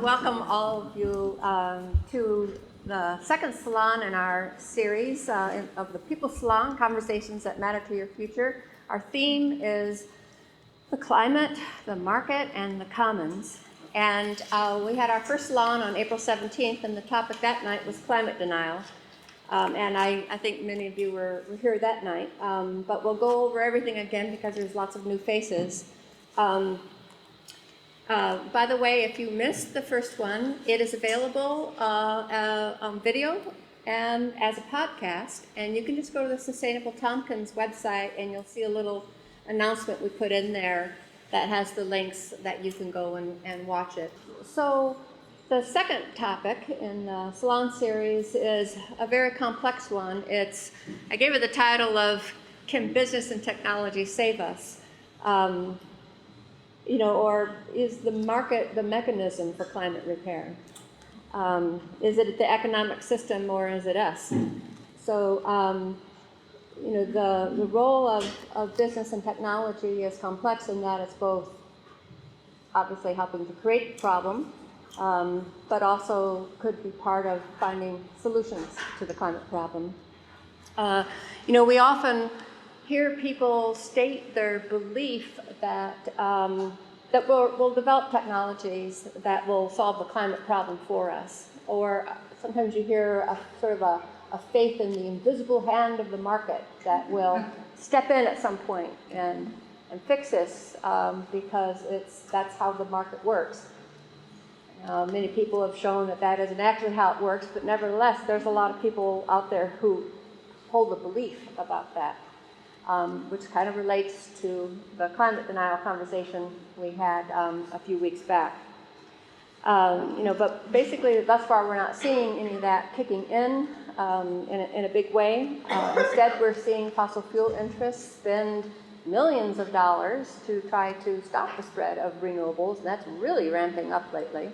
want to welcome all of you to the second salon in our series of the People's Salon, Conversations That Matter to Your Future. Our theme is the climate, the market, and the commons. And we had our first salon on April 17th, and the topic that night was climate denial. And I think many of you were here that night. But we'll go over everything again because there's lots of new faces. By the way, if you missed the first one, it is available on video and as a podcast. And you can just go to the Sustainable Tompkins website and you'll see a little announcement we put in there that has the links that you can go and watch it. So the second topic in the Salon series is a very complex one. I gave it the title of Can Business and Technology Save Us? Or is the market the mechanism for climate repair? Is it the economic system or is it us? So, the role of business and technology is complex in that it's both obviously helping to create the problem, but also could be part of finding solutions to the climate problem. We often hear people state their belief that we'll develop technologies that will solve the climate problem for us. Or sometimes you hear a faith in the invisible hand of the market that will step in at some point and fix this because that's how the market works. Many people have shown that isn't actually how it works, but nevertheless, there's a lot of people out there who hold a belief about that. Which kind of relates to the climate denial conversation we had a few weeks back. But basically, thus far, we're not seeing any of that kicking in a big way. Instead, we're seeing fossil fuel interests spend millions of dollars to try to stop the spread of renewables, and that's really ramping up lately.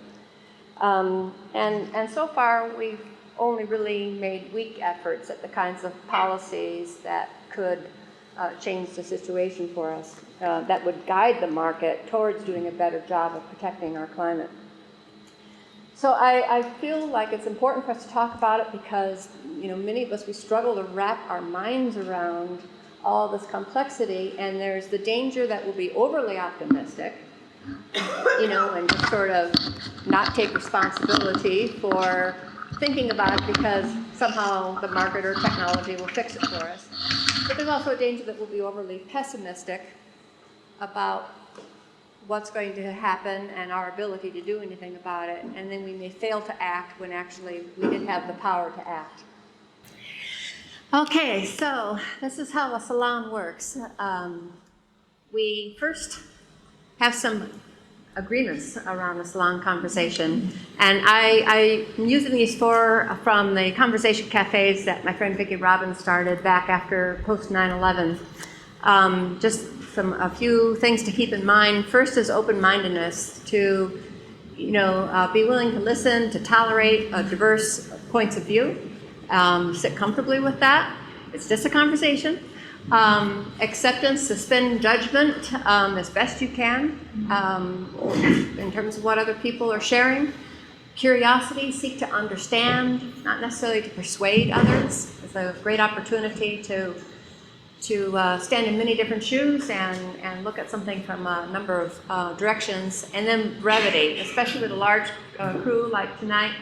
And so far, we've only really made weak efforts at the kinds of policies that could change the situation for us, that would guide the market towards doing a better job of protecting our climate. So I feel like it's important for us to talk about it because, many of us, we struggle to wrap our minds around all this complexity, and there's the danger that we'll be overly optimistic, and just sort of not take responsibility for thinking about it because somehow the market or technology will fix it for us. But there's also a danger that we'll be overly pessimistic about what's going to happen and our ability to do anything about it, and then we may fail to act when actually we did have the power to act. Okay, so this is how a salon works. We first have some agreements around the salon conversation, and I'm using these from the conversation cafes that my friend Vicki Robbins started back after post 9/11. Just a few things to keep in mind. First is open-mindedness to be willing to listen, to tolerate diverse points of view, sit comfortably with that. It's just a conversation. Acceptance, suspend judgment as best you can in terms of what other people are sharing. Curiosity, seek to understand, not necessarily to persuade others. It's a great opportunity to stand in many different shoes and look at something from a number of directions. And then brevity, especially with a large crew like tonight.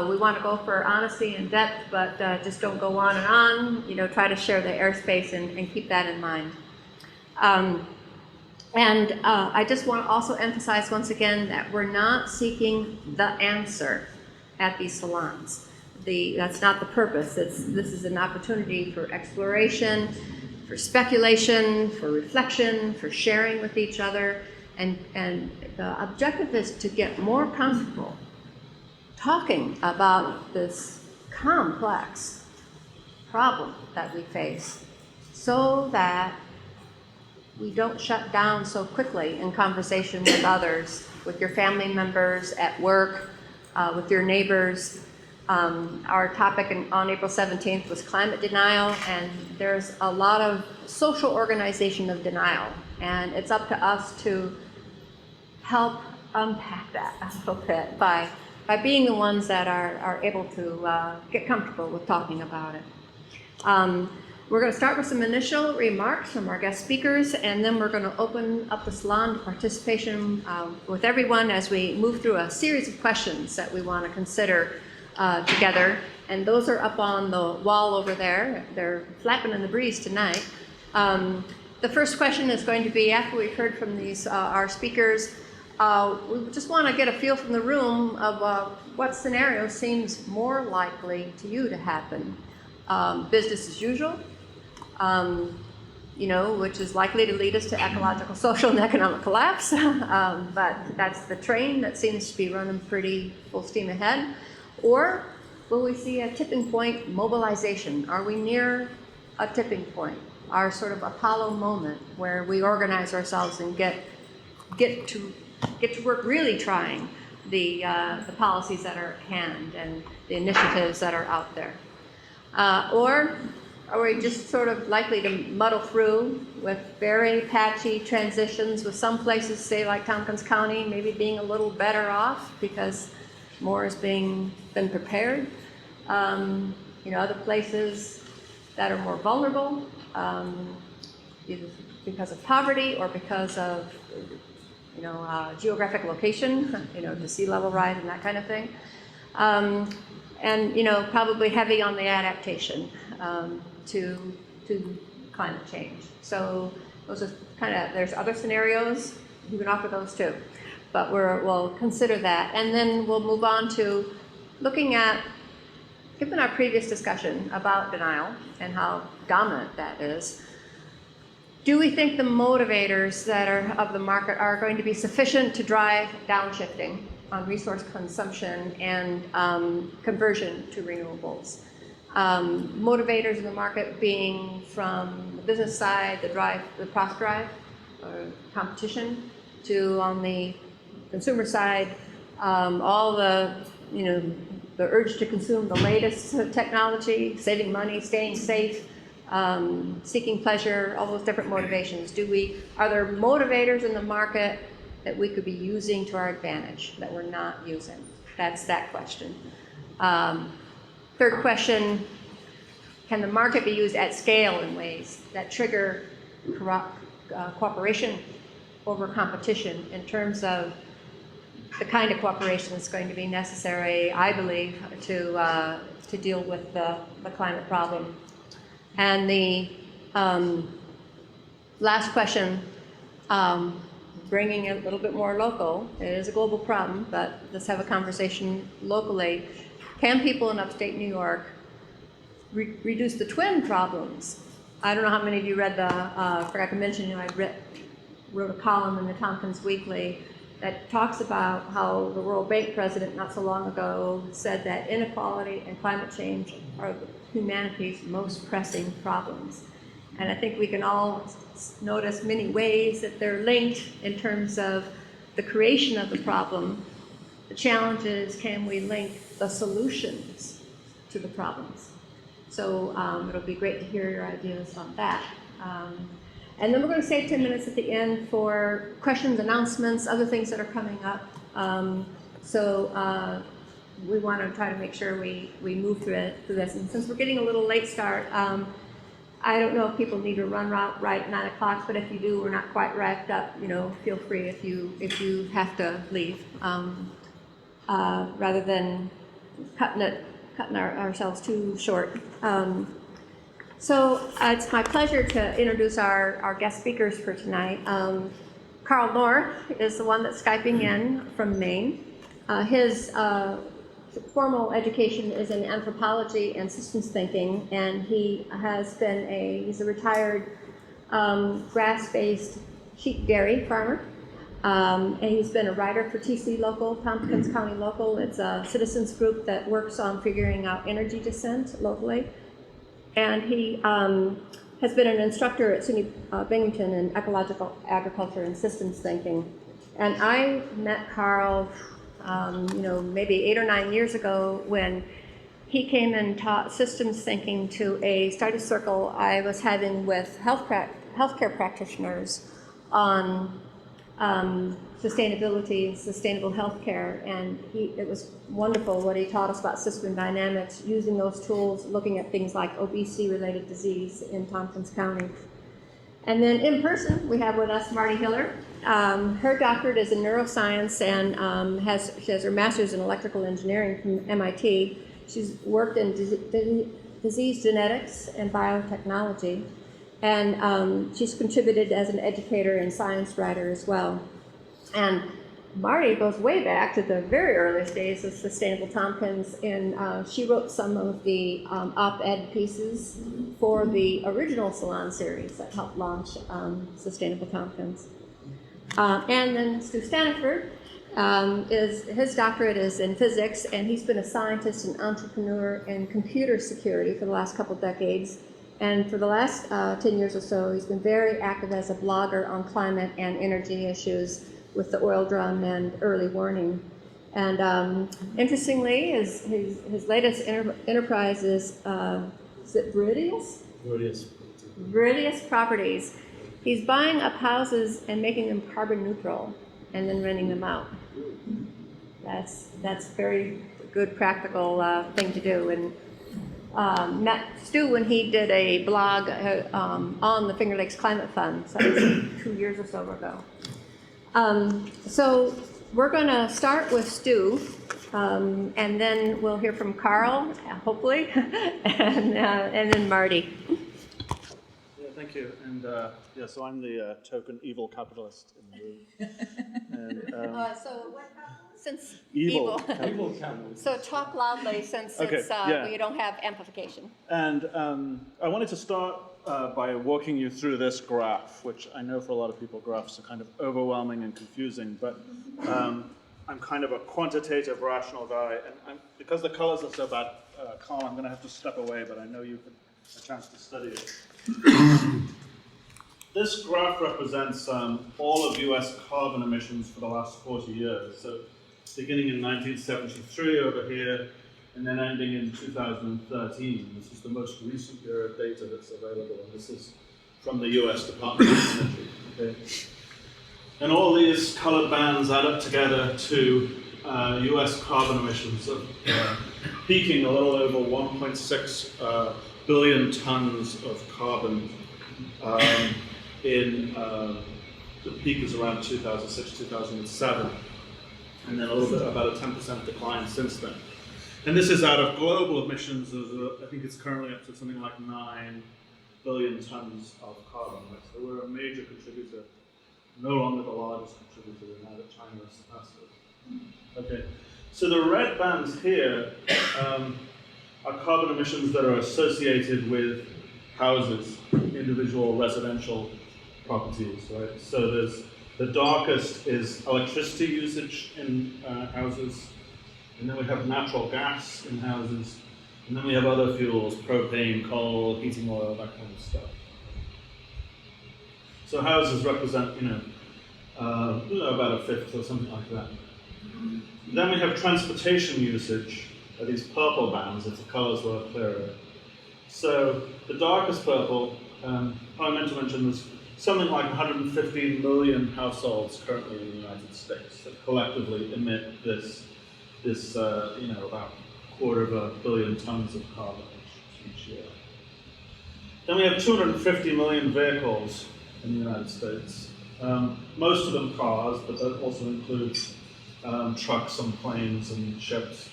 We want to go for honesty and depth, but just don't go on and on. Try to share the airspace and keep that in mind. I just want to also emphasize once again that we're not seeking the answer at these salons. That's not the purpose. This is an opportunity for exploration, for speculation, for reflection, for sharing with each other, and the objective is to get more comfortable talking about this complex problem that we face so that we don't shut down so quickly in conversation with others, with your family members, at work, with your neighbors. Our topic on April 17th was climate denial, and there's a lot of social organization of denial, and it's up to us to help unpack that a little bit by being the ones that are able to get comfortable with talking about it. We're going to start with some initial remarks from our guest speakers, and then we're going to open up the salon to participation with everyone as we move through a series of questions that we want to consider together. And those are up on the wall over there. They're flapping in the breeze tonight. The first question is going to be, after we've heard from these our speakers, we just want to get a feel from the room of what scenario seems more likely to you to happen. Business as usual, which is likely to lead us to ecological, social, and economic collapse. But that's the train that seems to be running pretty full steam ahead. Or will we see a tipping point mobilization? Are we near a tipping point? Our sort of Apollo moment where we organize ourselves and get to work really trying the policies that are at hand and the initiatives that are out there. Or are we just sort of likely to muddle through with very patchy transitions, with some places, say like Tompkins County, maybe being a little better off because more is been prepared. Other places that are more vulnerable, either because of poverty or because of geographic location, the sea level rise and that kind of thing. And probably heavy on the adaptation to climate change. So those are there's other scenarios, you can offer those too. But we'll consider that. And then we'll move on to looking at, given our previous discussion about denial and how dominant that is, do we think the motivators that are of the market are going to be sufficient to drive downshifting on resource consumption and conversion to renewables? Motivators in the market being from the business side, the profit drive, or competition, to on the consumer side, all the urge to consume the latest technology, saving money, staying safe, seeking pleasure, all those different motivations. Are there motivators in the market that we could be using to our advantage that we're not using? That's that question. Third question, can the market be used at scale in ways that trigger cooperation over competition in terms of the kind of cooperation that's going to be necessary, I believe, to deal with the climate problem? And the last question, bringing it a little bit more local. It is a global problem, but let's have a conversation locally. Can people in upstate New York reduce the twin problems? I don't know how many of you read I forgot to mention, I wrote a column in the Tompkins Weekly that talks about how the World Bank president not so long ago said that inequality and climate change are humanity's most pressing problems. And I think we can all notice many ways that they're linked in terms of the creation of the problem. The challenge is, can we link the solutions to the problems? So it'll be great to hear your ideas on that. And then we're going to save 10 minutes at the end for questions, announcements, other things that are coming up. We want to try to make sure we move through this. And since we're getting a little late start, I don't know if people need to run right at 9 o'clock, but if you do, we're not quite wrapped up, feel free if you have to leave, rather than cutting ourselves too short. So it's my pleasure to introduce our guest speakers for tonight. Karl North is the one that's Skyping in from Maine. His formal education is in anthropology and systems thinking, and he's a retired grass-based sheep dairy farmer. And he's been a writer for TC Local, Tompkins County Local. It's a citizens group that works on figuring out energy descent locally. And he has been an instructor at SUNY Binghamton in ecological agriculture and systems thinking. And I met Karl, maybe 8 or 9 years ago when he came and taught systems thinking to a study circle I was having with healthcare practitioners on sustainability and sustainable healthcare, and it was wonderful what he taught us about system dynamics, using those tools, looking at things like obesity-related disease in Tompkins County. And then in person, we have with us Marty Hiller. Her doctorate is in neuroscience and she has her master's in electrical engineering from MIT. She's worked in disease genetics and biotechnology. And she's contributed as an educator and science writer as well. And Marty goes way back to the very earliest days of Sustainable Tompkins, and she wrote some of the op-ed pieces for the original Salon series that helped launch Sustainable Tompkins. And then Stu Staniford, his doctorate is in physics, and he's been a scientist and entrepreneur in computer security for the last couple decades. And for the last 10 years or so, he's been very active as a blogger on climate and energy issues with the oil drum and early warning. And interestingly, his latest enterprise is it Viridius? Viridius Properties. He's buying up houses and making them carbon neutral and then renting them out. That's very good practical thing to do. And met Stu when he did a blog on the Finger Lakes Climate Fund, so that was 2 years or so ago. So we're going to start with Stu, and then we'll hear from Karl, hopefully, and then Marty. Yeah, thank you. And yeah, so I'm the token evil capitalist in the room. And, So what since evil. So talk loudly since we don't have amplification. And I wanted to start by walking you through this graph, which I know for a lot of people graphs are kind of overwhelming and confusing, but I'm kind of a quantitative, rational guy, and because the colors are so bad, Karl, I'm going to have to step away, but I know you've had a chance to study it. This graph represents all of US carbon emissions for the last 40 years. So beginning in 1973 over here, and then ending in 2013. This is the most recent year of data that's available, and this is from the US Department of Energy. Okay? And all these colored bands add up together to US carbon emissions of peaking a little over 1.6 billion tons of carbon in the peak is around 2006, 2007, and then a little bit about a 10% decline since then. And this is out of global emissions of, I think it's currently up to something like 9 billion tons of carbon. Right? So we're a major contributor, no longer the largest contributor now that China has surpassed us. Okay, so the red bands here are carbon emissions that are associated with houses, individual residential properties, right? So there's the darkest is electricity usage in houses, and then we have natural gas in houses, and then we have other fuels, propane, coal, heating oil, that kind of stuff. So houses represent, about a fifth or something like that. Then we have transportation usage, these purple bands, if the colors were clearer. So the darkest purple, I meant to mention there's something like 115 million households currently in the United States that collectively emit this about 250 million tons of carbon each year. Then we have 250 million vehicles in the United States. Most of them cars, but that also includes trucks and planes and ships.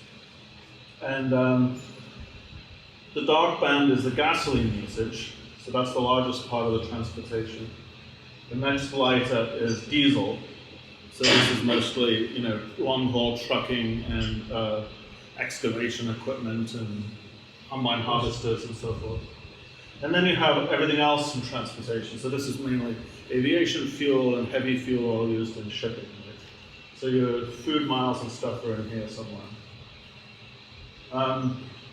And the dark band is the gasoline usage, so that's the largest part of the transportation. The next lighter is diesel, so this is mostly long-haul trucking and excavation equipment and combine harvesters and so forth. And then you have everything else in transportation, so this is mainly aviation fuel and heavy fuel oil used in shipping. Right? So your food miles and stuff are in here somewhere.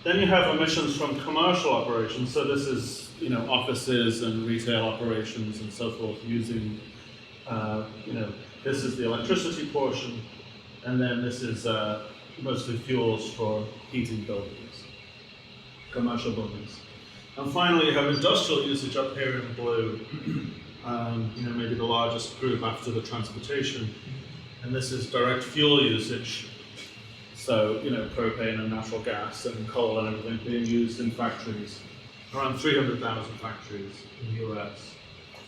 Then you have emissions from commercial operations. So this is, offices and retail operations and so forth using, this is the electricity portion, and then this is mostly fuels for heating buildings, commercial buildings. And finally, you have industrial usage up here in blue. maybe the largest group after the transportation. And this is direct fuel usage. So, propane and natural gas and coal and everything being used in factories. Around 300,000 factories in the US.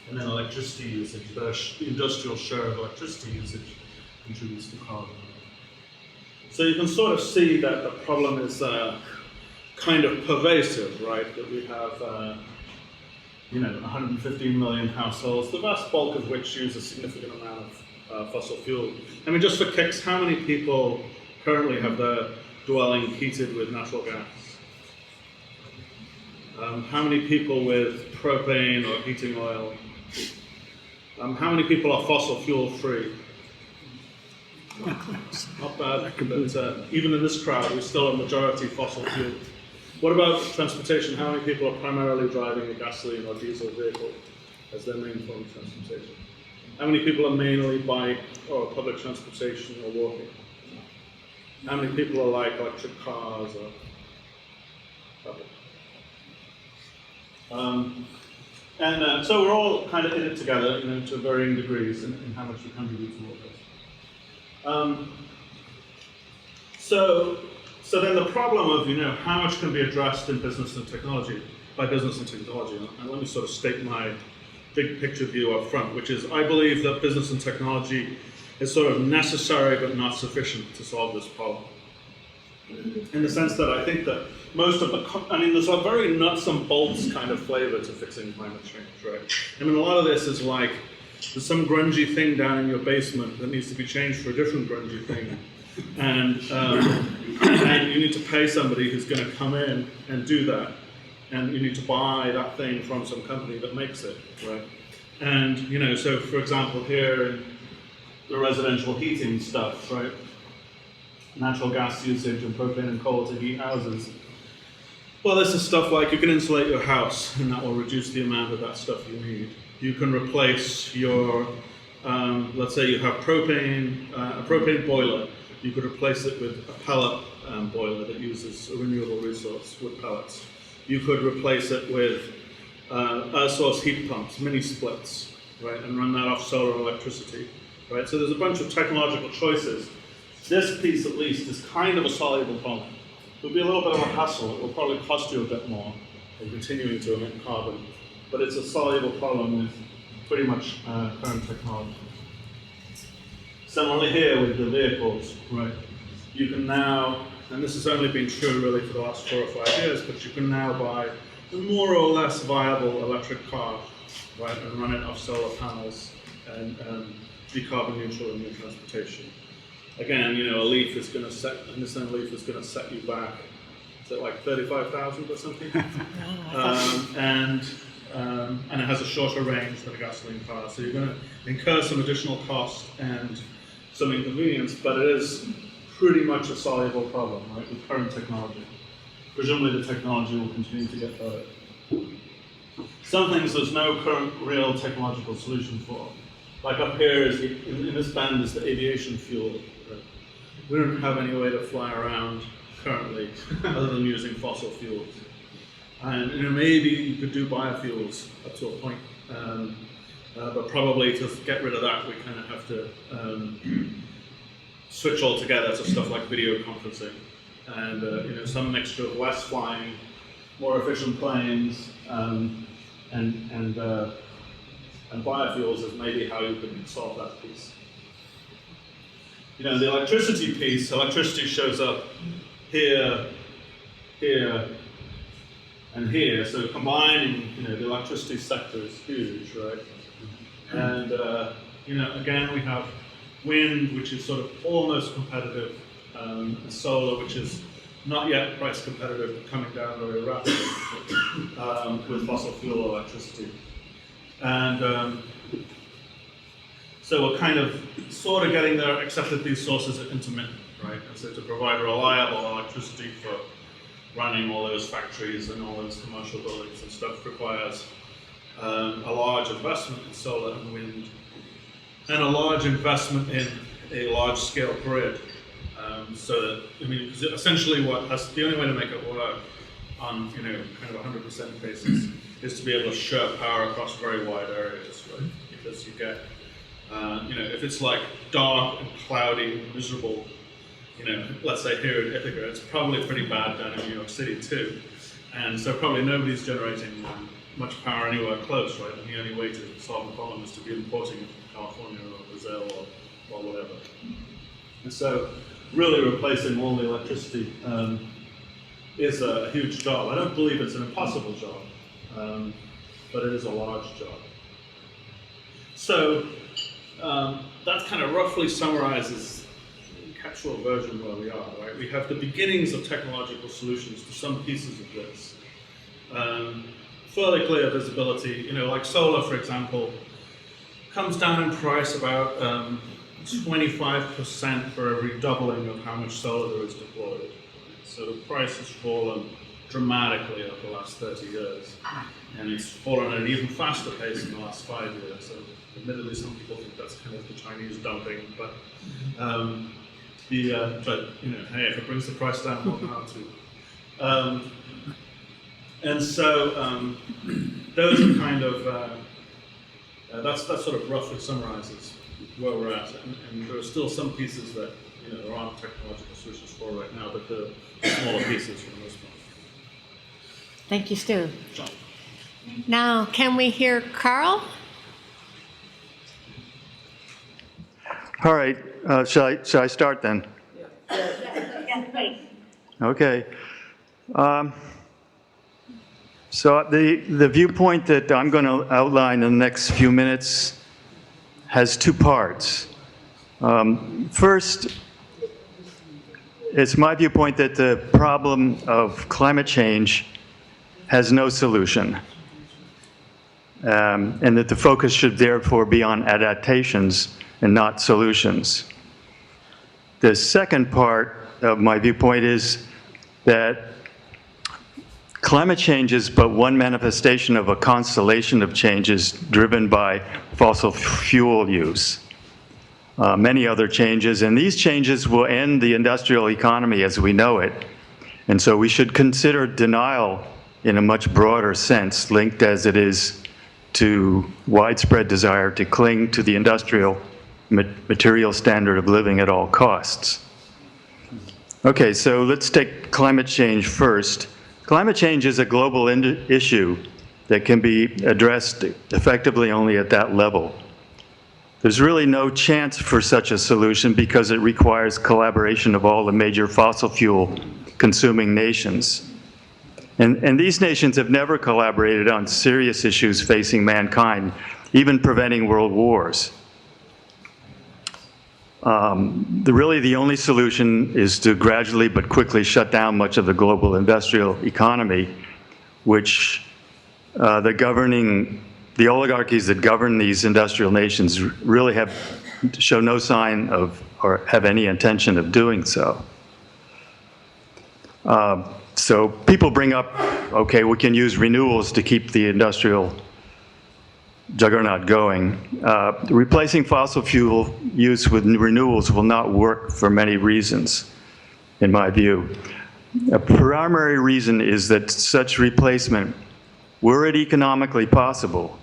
And then electricity usage, the industrial share of electricity usage contributes to carbon. So you can sort of see that the problem is kind of pervasive, right? That we have 115 million households, the vast bulk of which use a significant amount of fossil fuel. I mean, just for kicks, how many people currently have their dwelling heated with natural gas? How many people with propane or heating oil? How many people are fossil fuel free? Not bad, but even in this crowd, we're still a majority fossil fuel. What about transportation? How many people are primarily driving a gasoline or diesel vehicle as their main form of transportation? How many people are mainly bike or public transportation or walking? How many people are like electric cars or public? So we're all kind of in it together, to varying degrees in how much we contribute toward this. So then the problem of, how much can be addressed in business and technology, by business and technology, and let me sort of state my big picture view up front, which is I believe that business and technology is sort of necessary but not sufficient to solve this problem. In the sense that I think that most of there's a very nuts and bolts kind of flavor to fixing climate change, right? I mean, a lot of this is like, there's some grungy thing down in your basement that needs to be changed for a different grungy thing. And you need to pay somebody who's going to come in and do that. And you need to buy that thing from some company that makes it, right? And, so for example, here in the residential heating stuff, right? Natural gas usage and propane and coal to heat houses. Well, this is stuff like you can insulate your house and that will reduce the amount of that stuff you need. You can replace your, let's say you have a propane boiler. You could replace it with a pellet boiler that uses a renewable resource with pellets. You could replace it with air source heat pumps, mini splits, right, and run that off solar electricity, right? So there's a bunch of technological choices. This piece, at least, is kind of a soluble problem. It will be a little bit of a hassle. It will probably cost you a bit more than continuing to emit carbon, but it's a soluble problem with pretty much current technology. Similarly here with the vehicles, right? You can now, and this has only been true really for the last 4 or 5 years, but you can now buy a more or less viable electric car, right, and run it off solar panels and be carbon neutral in your transportation. Again, a Leaf is going to a Nissan Leaf is going to set you back, is it like 35,000 or something? And it has a shorter range than a gasoline car, so you're going to incur some additional cost and some inconvenience, but it is pretty much a soluble problem, right, with current technology. Presumably the technology will continue to get better. Some things there's no current real technological solution for. Like up here is in this band is the aviation fuel. Right? We don't have any way to fly around currently other than using fossil fuels. And maybe you could do biofuels up to a point, but probably to get rid of that we kind of have to switch altogether to stuff like video conferencing and some mixture of less flying, more efficient planes, and biofuels is maybe how you could solve that piece. The electricity piece, electricity shows up here, here, and here. So combining, the electricity sector is huge, right? And again, we have wind, which is sort of almost competitive, and solar, which is not yet price competitive, but coming down very rapidly with fossil fuel electricity. And so we're kind of sort of getting there, except that these sources are intermittent, right? And so to provide reliable electricity for running all those factories and all those commercial buildings and stuff requires a large investment in solar and wind, and a large investment in a large-scale grid. So that, essentially the only way to make it work on, kind of a 100% basis is to be able to share power across very wide areas, right? Because you get, if it's like dark and cloudy, miserable, let's say here in Ithaca, it's probably pretty bad down in New York City too. And so probably nobody's generating much power anywhere close, right? And the only way to solve the problem is to be importing it from California or Brazil or whatever. And so really replacing all the electricity is a huge job. I don't believe it's an impossible job, but it is a large job. So that kind of roughly summarizes the capsule version where we are, right? We have the beginnings of technological solutions to some pieces of this. Fairly clear visibility, like solar, for example, comes down in price about 25% for every doubling of how much solar there is deployed. So the price has fallen dramatically over the last 30 years. And it's fallen at an even faster pace in the last 5 years. So admittedly, some people think that's kind of the Chinese dumping, but hey, if it brings the price down, we'll have to. And so those are kind of, that sort of roughly summarizes where we're at. And there are still some pieces that there aren't technological solutions for right now, but the smaller pieces for the most part. Thank you, Stu. Now, can we hear Karl? All right, shall I start then? Okay. So the viewpoint that I'm going to outline in the next few minutes has two parts. First, it's my viewpoint that the problem of climate change has no solution, and that the focus should therefore be on adaptations and not solutions. The second part of my viewpoint is that climate change is but one manifestation of a constellation of changes driven by fossil fuel use. Many other changes, and these changes will end the industrial economy as we know it. And so we should consider denial in a much broader sense, linked as it is to widespread desire to cling to the industrial material standard of living at all costs. Okay, so let's take climate change first. Climate change is a global issue that can be addressed effectively only at that level. There's really no chance for such a solution because it requires collaboration of all the major fossil fuel consuming nations. And these nations have never collaborated on serious issues facing mankind, even preventing world wars. Really the only solution is to gradually but quickly shut down much of the global industrial economy, which the oligarchies that govern these industrial nations really show no sign of or have any intention of doing so. So people bring up, okay, we can use renewals to keep the industrial juggernaut going. Replacing fossil fuel use with renewables will not work for many reasons, in my view. A primary reason is that such replacement, were it economically possible,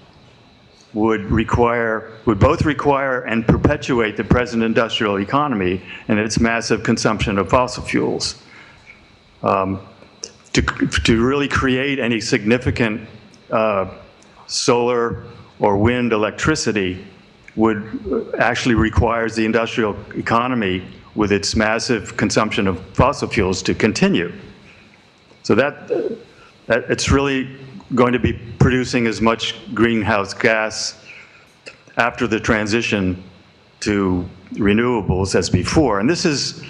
would both require and perpetuate the present industrial economy and its massive consumption of fossil fuels. To really create any significant solar or wind electricity would actually requires the industrial economy with its massive consumption of fossil fuels to continue. So that it's really going to be producing as much greenhouse gas after the transition to renewables as before. And this has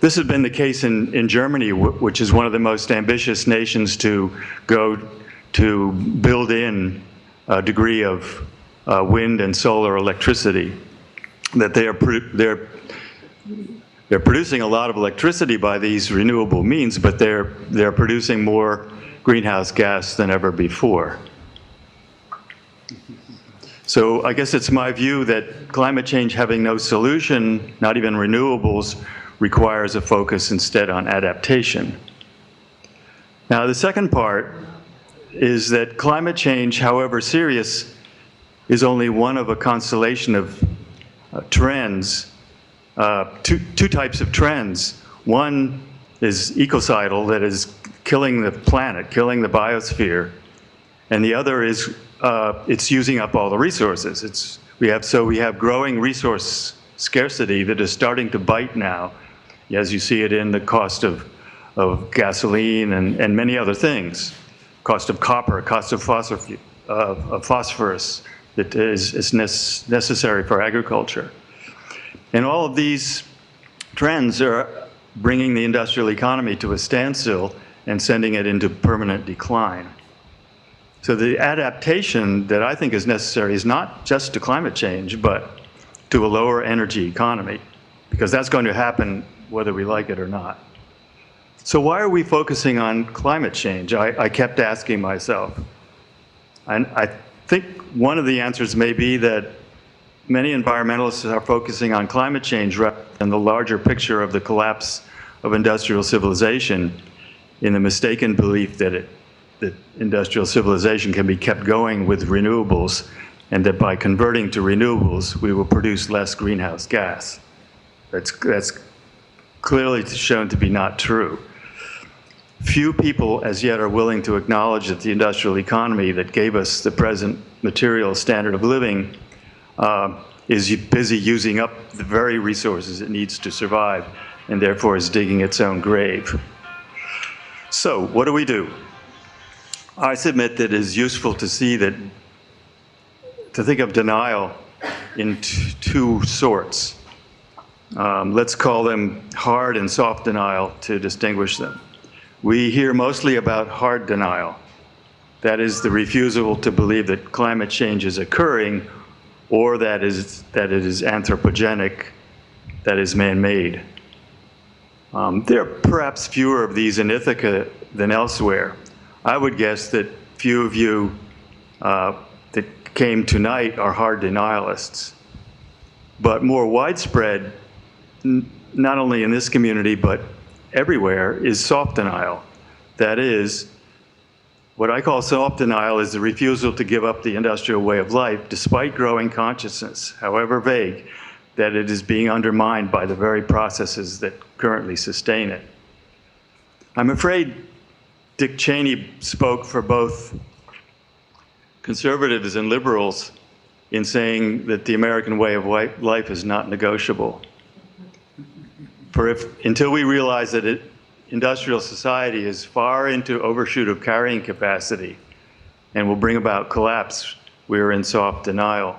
been the case in Germany, which is one of the most ambitious nations to build in a degree of wind and solar electricity. That they're producing a lot of electricity by these renewable means, but they're producing more greenhouse gas than ever before. So I guess it's my view that climate change having no solution, not even renewables, requires a focus instead on adaptation. Now the second part is that climate change, however serious, is only one of a constellation of trends, two types of trends. One is ecocidal, that is killing the planet, killing the biosphere, and the other is it's using up all the resources. We have growing resource scarcity that is starting to bite now, as you see it in the cost of gasoline and many other things, cost of copper, cost of phosphorus that is necessary for agriculture. And all of these trends are bringing the industrial economy to a standstill and sending it into permanent decline. So the adaptation that I think is necessary is not just to climate change, but to a lower energy economy, because that's going to happen whether we like it or not. So why are we focusing on climate change? I kept asking myself. And I think one of the answers may be that many environmentalists are focusing on climate change rather than the larger picture of the collapse of industrial civilization, in the mistaken belief that industrial civilization can be kept going with renewables, and that by converting to renewables, we will produce less greenhouse gas. That's clearly shown to be not true. Few people as yet are willing to acknowledge that the industrial economy that gave us the present material standard of living is busy using up the very resources it needs to survive, and therefore is digging its own grave. So what do? I submit that it is useful to see that, to think of denial in two sorts. Let's call them hard and soft denial to distinguish them. We hear mostly about hard denial. That is the refusal to believe that climate change is occurring, or that it is anthropogenic, that is man-made. There are perhaps fewer of these in Ithaca than elsewhere. I would guess that few of you that came tonight are hard denialists. But more widespread, not only in this community, but everywhere, is soft denial. That is, what I call soft denial is the refusal to give up the industrial way of life, despite growing consciousness, however vague, that it is being undermined by the very processes that currently sustain it. I'm afraid Dick Cheney spoke for both conservatives and liberals in saying that the American way of life is not negotiable. For until we realize that industrial society is far into overshoot of carrying capacity and will bring about collapse, we are in soft denial.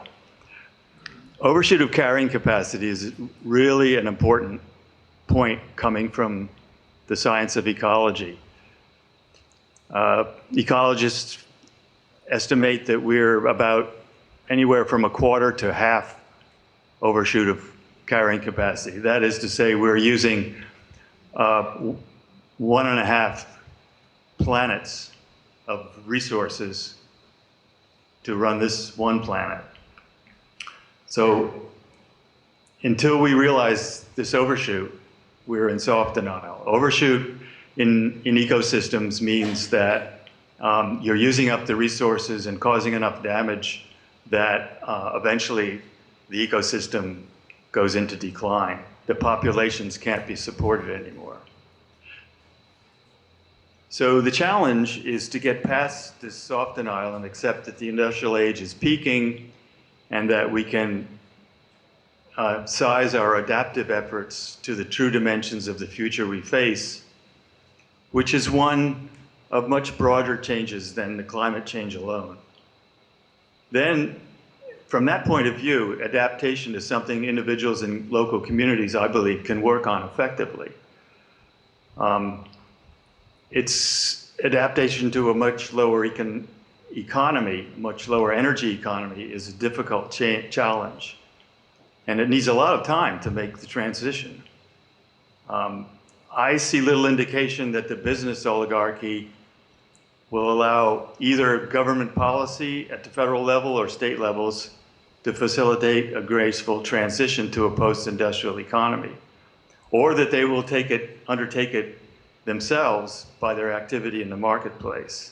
Overshoot of carrying capacity is really an important point coming from the science of ecology. Ecologists estimate that we're about anywhere from a quarter to half overshoot of carrying capacity. That is to say, we're using 1.5 planets of resources to run this one planet. So until we realize this overshoot, we're in soft denial. Overshoot in ecosystems means that you're using up the resources and causing enough damage that eventually the ecosystem goes into decline. The populations can't be supported anymore. So the challenge is to get past this soft denial and accept that the industrial age is peaking and that we can size our adaptive efforts to the true dimensions of the future we face, which is one of much broader changes than the climate change alone. Then, from that point of view, adaptation is something individuals and local communities, I believe, can work on effectively. It's adaptation to a much lower economy, much lower energy economy, is a difficult challenge. And it needs a lot of time to make the transition. I see little indication that the business oligarchy will allow either government policy at the federal level or state levels to facilitate a graceful transition to a post-industrial economy, or that they will undertake it themselves by their activity in the marketplace.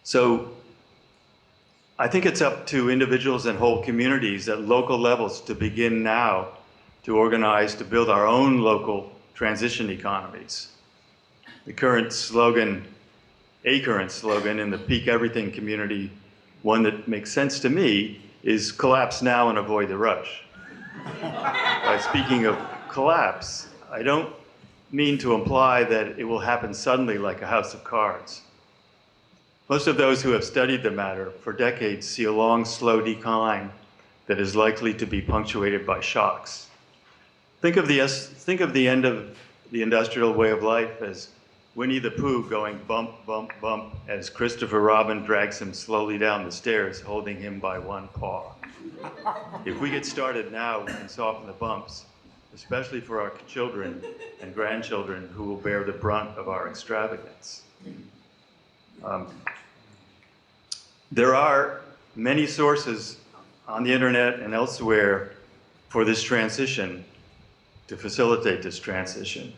So I think it's up to individuals and whole communities at local levels to begin now to organize to build our own local transition economies. The current slogan in the Peak Everything community, one that makes sense to me, is collapse now and avoid the rush. Speaking of collapse, I don't mean to imply that it will happen suddenly like a house of cards. Most of those who have studied the matter for decades see a long, slow decline that is likely to be punctuated by shocks. Think of the end of the industrial way of life as Winnie the Pooh going bump, bump, bump as Christopher Robin drags him slowly down the stairs, holding him by one paw. If we get started now, we can soften the bumps, especially for our children and grandchildren who will bear the brunt of our extravagance. There are many sources on the internet and elsewhere for this transition, to facilitate this transition.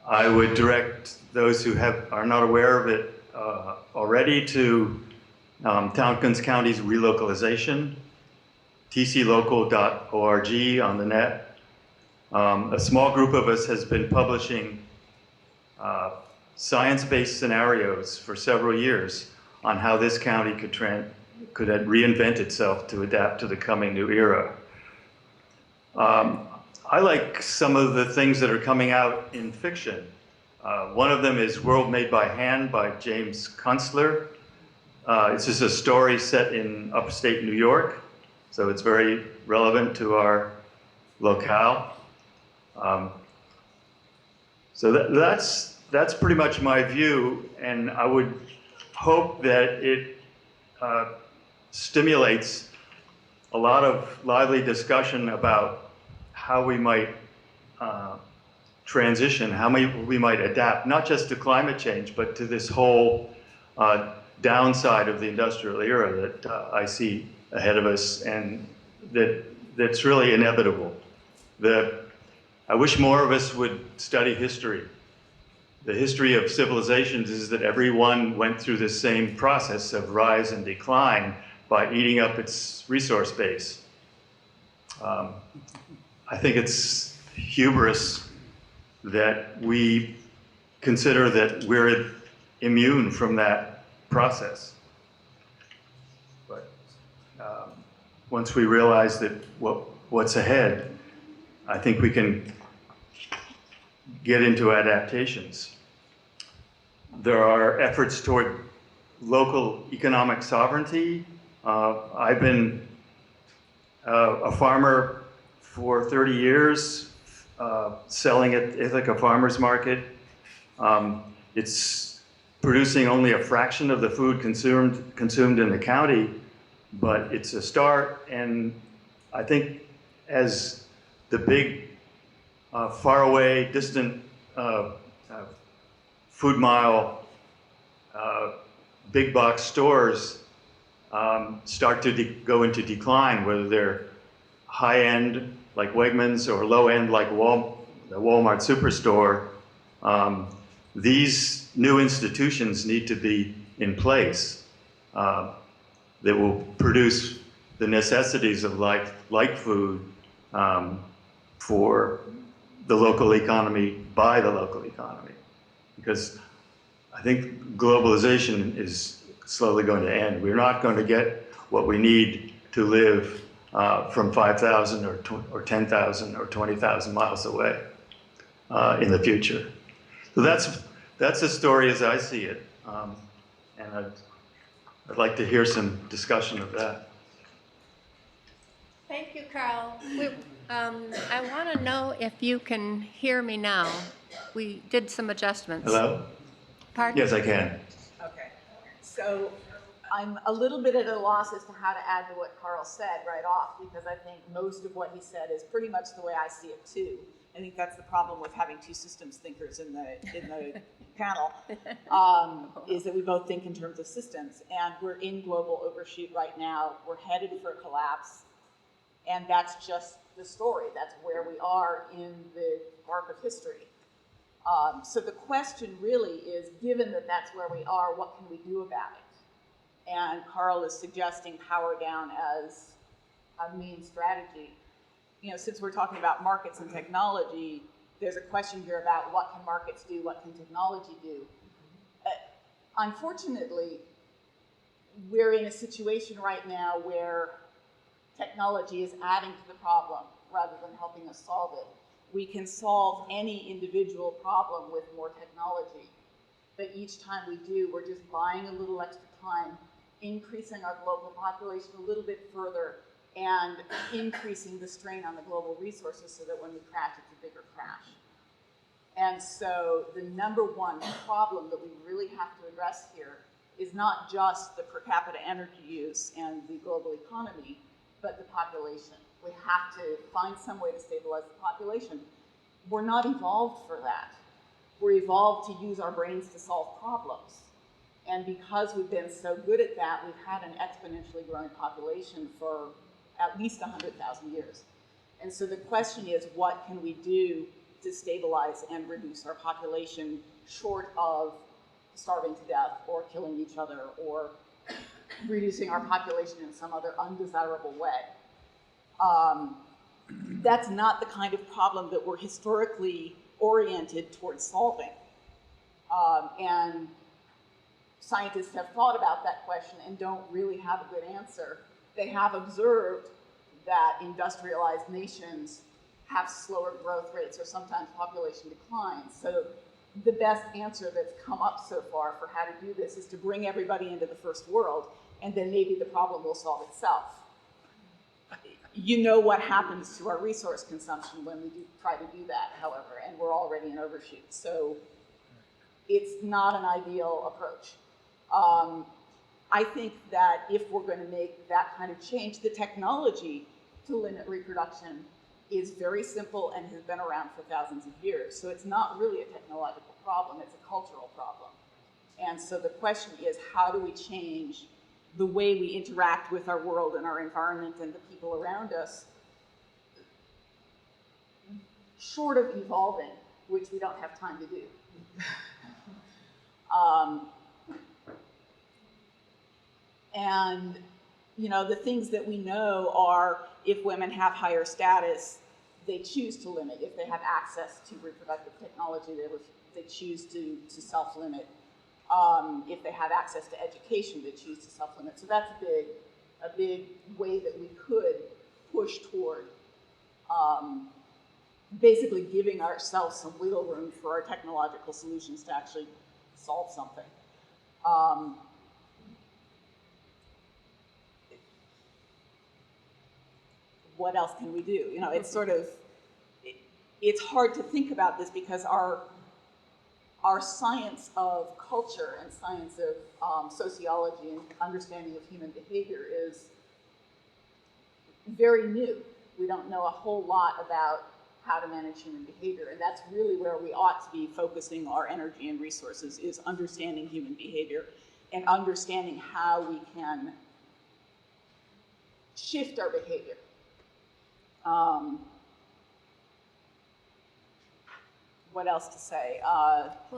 I would direct those who are not aware of it already to Tompkins County's relocalization, tclocal.org on the net. A small group of us has been publishing science-based scenarios for several years on how this county could reinvent itself to adapt to the coming new era. I like some of the things that are coming out in fiction. One of them is World Made by Hand by James Kunstler. It's just a story set in upstate New York, so it's very relevant to our locale. So that's pretty much my view, and I would hope that it stimulates a lot of lively discussion about how we might transition, how we might adapt, not just to climate change, but to this whole downside of the industrial era that I see ahead of us, and that's really inevitable. I wish more of us would study history. The history of civilizations is that everyone went through the same process of rise and decline by eating up its resource base. I think it's hubris that we consider that we're immune from that process. But once we realize that what's ahead, I think we can get into adaptations. There are efforts toward local economic sovereignty. I've been a farmer for 30 years, selling at Ithaca Farmers Market. It's producing only a fraction of the food consumed in the county, but it's a start, and I think as the big, faraway, distant food mile big box stores start to go into decline, whether they're high-end like Wegmans or low-end like the Walmart Superstore, these new institutions need to be in place that will produce the necessities of life, like food, for the local economy, by the local economy. Because I think globalization is slowly going to end. We're not going to get what we need to live from 5,000 or 10,000 or 20,000 miles away in the future. So that's the story as I see it, and I'd like to hear some discussion of that. Thank you, Karl. I want to know if you can hear me now. We did some adjustments. Hello? Pardon? Yes, I can. Okay, so I'm a little bit at a loss as to how to add to what Karl said right off, because I think most of what he said is pretty much the way I see it too. I think that's the problem with having two systems thinkers in the panel, is that we both think in terms of systems, and we're in global overshoot right now. We're headed for collapse, and that's just the story. That's where we are in the arc of history. So the question really is, given that that's where we are, what can we do about it? And Karl is suggesting power down as a main strategy. You know, since we're talking about markets and technology, there's a question here about what can markets do, what can technology do. Unfortunately, we're in a situation right now where technology is adding to the problem rather than helping us solve it. We can solve any individual problem with more technology, but each time we do, we're just buying a little extra time, increasing our global population a little bit further, and increasing the strain on the global resources so that when we crash, it's a bigger crash. And so the number one problem that we really have to address here is not just the per capita energy use and the global economy, but the population. We have to find some way to stabilize the population. We're not evolved for that. We're evolved to use our brains to solve problems. And because we've been so good at that, we've had an exponentially growing population for at least 100,000 years. And so the question is, what can we do to stabilize and reduce our population short of starving to death or killing each other or reducing our population in some other undesirable way? That's not the kind of problem that we're historically oriented towards solving. And scientists have thought about that question and don't really have a good answer. They have observed that industrialized nations have slower growth rates or sometimes population declines. So the best answer that's come up so far for how to do this is to bring everybody into the first world, and then maybe the problem will solve itself. You know what happens to our resource consumption when we try to do that, however, and we're already in overshoot. So it's not an ideal approach. I think that if we're going to make that kind of change, the technology to limit reproduction is very simple and has been around for thousands of years. So it's not really a technological problem, it's a cultural problem. And so the question is, how do we change the way we interact with our world and our environment and the people around us, short of evolving, which we don't have time to do. And you know, the things that we know are, if women have higher status, they choose to limit. If they have access to reproductive technology, they choose to self-limit. If they have access to education, they choose to self-limit. So that's a big way that we could push toward basically giving ourselves some wiggle room for our technological solutions to actually solve something. What else can we do? You know, it's sort of, it's hard to think about this because our science of culture and science of sociology and understanding of human behavior is very new. We don't know a whole lot about how to manage human behavior, and that's really where we ought to be focusing our energy and resources, is understanding human behavior and understanding how we can shift our behavior. What else to say?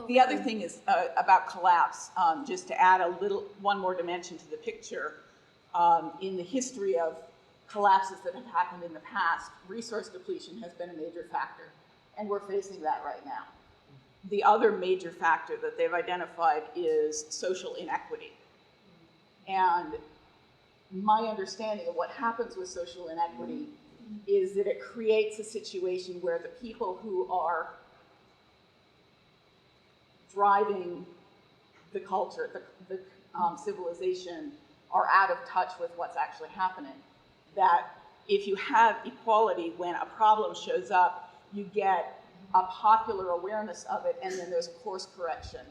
The other thing is about collapse, just to add one more dimension to the picture. In the history of collapses that have happened in the past, resource depletion has been a major factor, and we're facing that right now. The other major factor that they've identified is social inequity. And my understanding of what happens with social inequity is that it creates a situation where the people who are driving the culture, the civilization, are out of touch with what's actually happening. That if you have equality, when a problem shows up, you get a popular awareness of it, and then there's a course correction.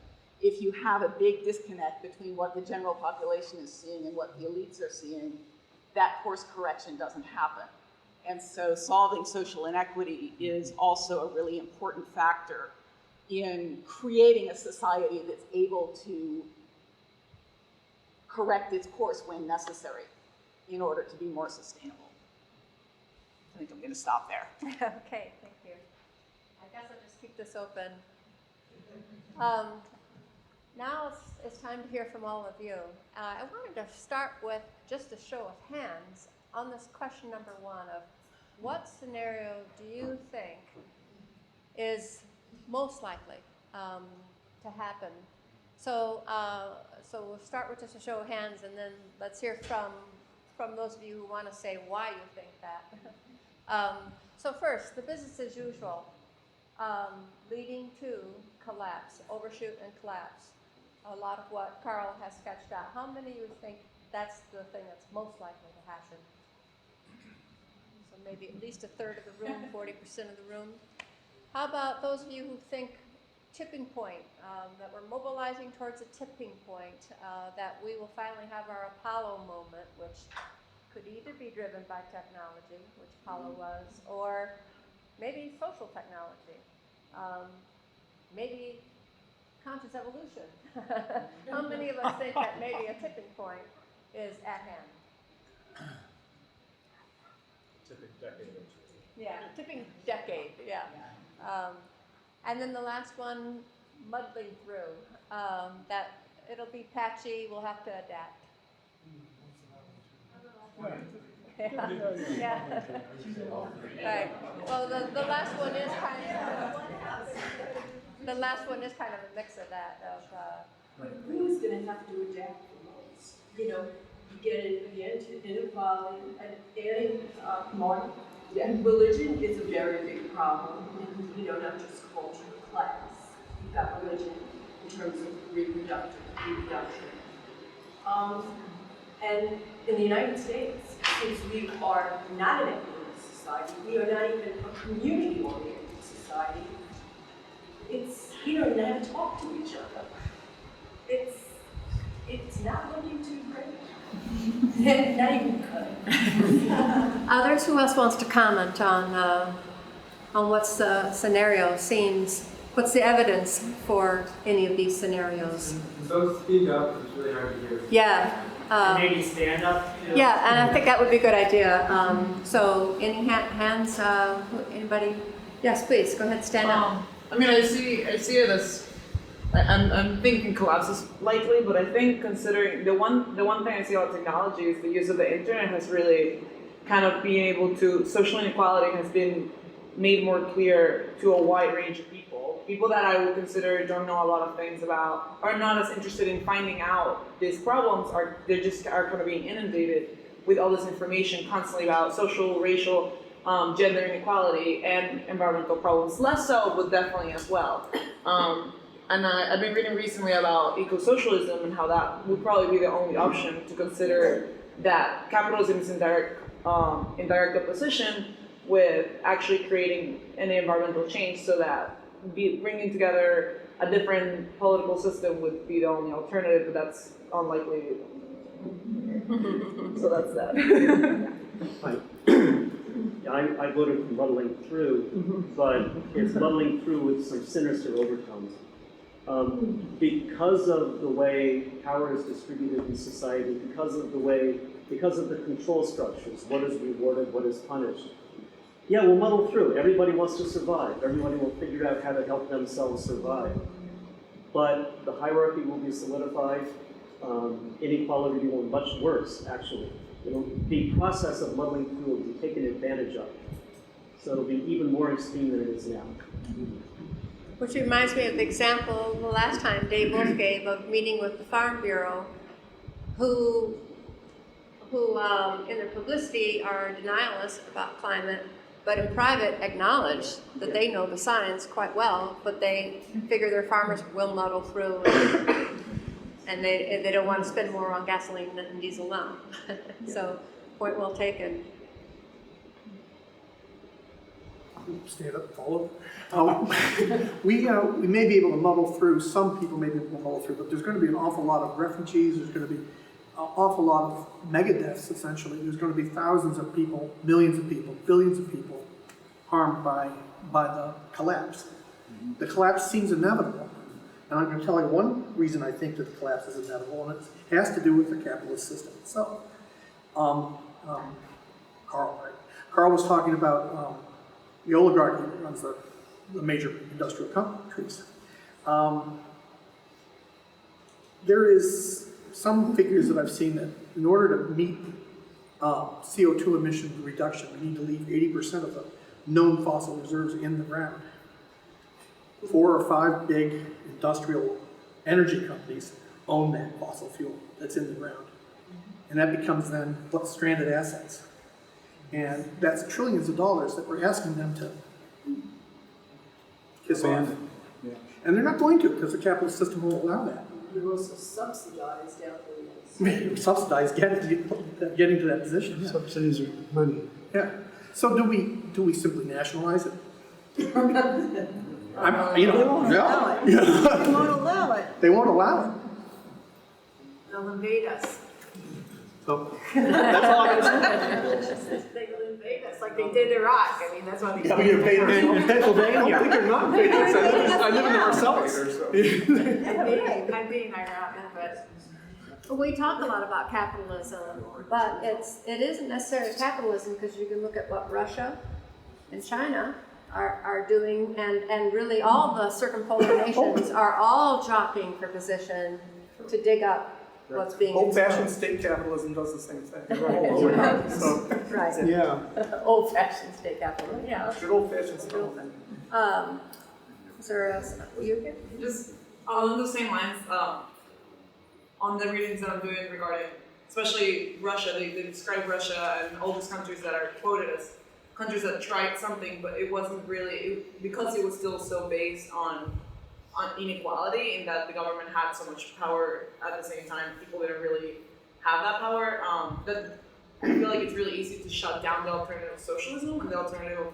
If you have a big disconnect between what the general population is seeing and what the elites are seeing, that course correction doesn't happen. And so solving social inequity is also a really important factor in creating a society that's able to correct its course when necessary in order to be more sustainable. I think I'm going to stop there. Okay, thank you. I guess I'll just keep this open. Now it's time to hear from all of you. I wanted to start with just a show of hands on this question number 1 of what scenario do you think is most likely to happen? So, so we'll start with just a show of hands, and then let's hear from those of you who want to say why you think that. So first, the business as usual, leading to collapse, overshoot and collapse. A lot of what Karl has sketched out. How many of you think that's the thing that's most likely to happen? So maybe at least a third of the room, 40% of the room. How about those of you who think tipping point, that we're mobilizing towards a tipping point, that we will finally have our Apollo moment, which could either be driven by technology, which Apollo was, or maybe social technology, maybe conscious evolution. How many of us think that maybe a tipping point is at hand? Tipping decade. Yeah, tipping decade, yeah. And then the last one, muddling through. That it'll be patchy, we'll have to adapt. Yeah. Right. Well, the last one is kind of a mix of that. Who's going to have to adapt the most? You know, you get it again to intensify and adding more. And religion is a very big problem. And, you know, not just culture, but class. You've got religion in terms of reproduction. And in the United States, since we are not an equitable society, we are not even a community-oriented society. It's, you don't even have to talk to each other. It's not looking too great. Not even good. Others, who else wants to comment on what's the scenario seems? What's the evidence for any of these scenarios? Both speak up, it's really hard to hear. Yeah. And maybe stand up. Yeah, and I think that would be a good idea. So, any hands? Anybody? Yes, please go ahead. Stand up. I mean, I see it as. I'm thinking collapse is likely, but I think considering the one thing I see about technology is the use of the internet has really kind of been able to, social inequality has been made more clear to a wide range of people. People that I would consider don't know a lot of things about, are not as interested in finding out these problems, are kind of being inundated with all this information constantly about social, racial, gender inequality and environmental problems. Less so, but definitely as well. And I've been reading recently about eco-socialism and how that would probably be the only option to consider that capitalism is in direct opposition with actually creating an environmental change, so that bringing together a different political system would be the only alternative, but that's unlikely. So that's that. Right. I voted for muddling through, but it's muddling through with some sinister overtones. Because of the way power is distributed in society, because of the control structures, what is rewarded, what is punished. Yeah, we'll muddle through. Everybody wants to survive. Everybody will figure out how to help themselves survive. But the hierarchy will be solidified. Inequality will be much worse, actually. The process of muddling through will be taken advantage of. So it'll be even more extreme than it is now. Which reminds me of the example the last time Dave Wolf gave of meeting with the Farm Bureau, who in their publicity are denialists about climate, but in private acknowledge that they know the science quite well, but they figure their farmers will muddle through, and they don't want to spend more on gasoline than diesel now. So, point well taken. Stand up, follow. We may be able to muddle through. Some people may be able to muddle through, but there's going to be an awful lot of refugees. There's going to be an awful lot of mega deaths. Essentially, there's going to be thousands of people, millions of people, billions of people harmed by the collapse. The collapse seems inevitable, and I'm going to tell you one reason I think that the collapse is inevitable, and it has to do with the capitalist system itself. Karl, right? Karl was talking about the oligarchy that runs the major industrial countries. there is some figures that I've seen that in order to meet CO2 emission reduction, we need to leave 80% of the known fossil reserves in the ground. 4 or 5 big industrial energy companies own that fossil fuel that's in the ground. And that becomes then what stranded assets. And that's trillions of dollars that we're asking them to kiss off. Yeah. And they're not going to, because the capitalist system won't allow that. You also subsidize down the Subsidize getting to that position. Yeah. Subsidies are money. Yeah. So do we simply nationalize it? They No. won't allow it. They won't allow it. They'll invade us. So that's all I can say. They will invade us like they did Iraq. I mean, that's what Yeah, we invade in Pennsylvania. I think they're not invading. I live in the Marcellus. I'm being ironic, but we talk a lot about capitalism, but it isn't necessarily capitalism, because you can look at what Russia and China are doing, and really all the circumpolar nations are all jockeying for position to dig up what's being Old-fashioned exposed. state capitalism does the same thing. Right. So, Right. yeah, Old-fashioned state capitalism, yeah. good old-fashioned stuff. Is there else? You okay? Just along the same lines, on the readings that I'm doing regarding, especially Russia, they describe Russia and all those countries that are quoted as countries that tried something, but it wasn't really, because it was still so based on inequality, in that the government had so much power at the same time, people didn't really have that power. That I feel like it's really easy to shut down the alternative of socialism, and the alternative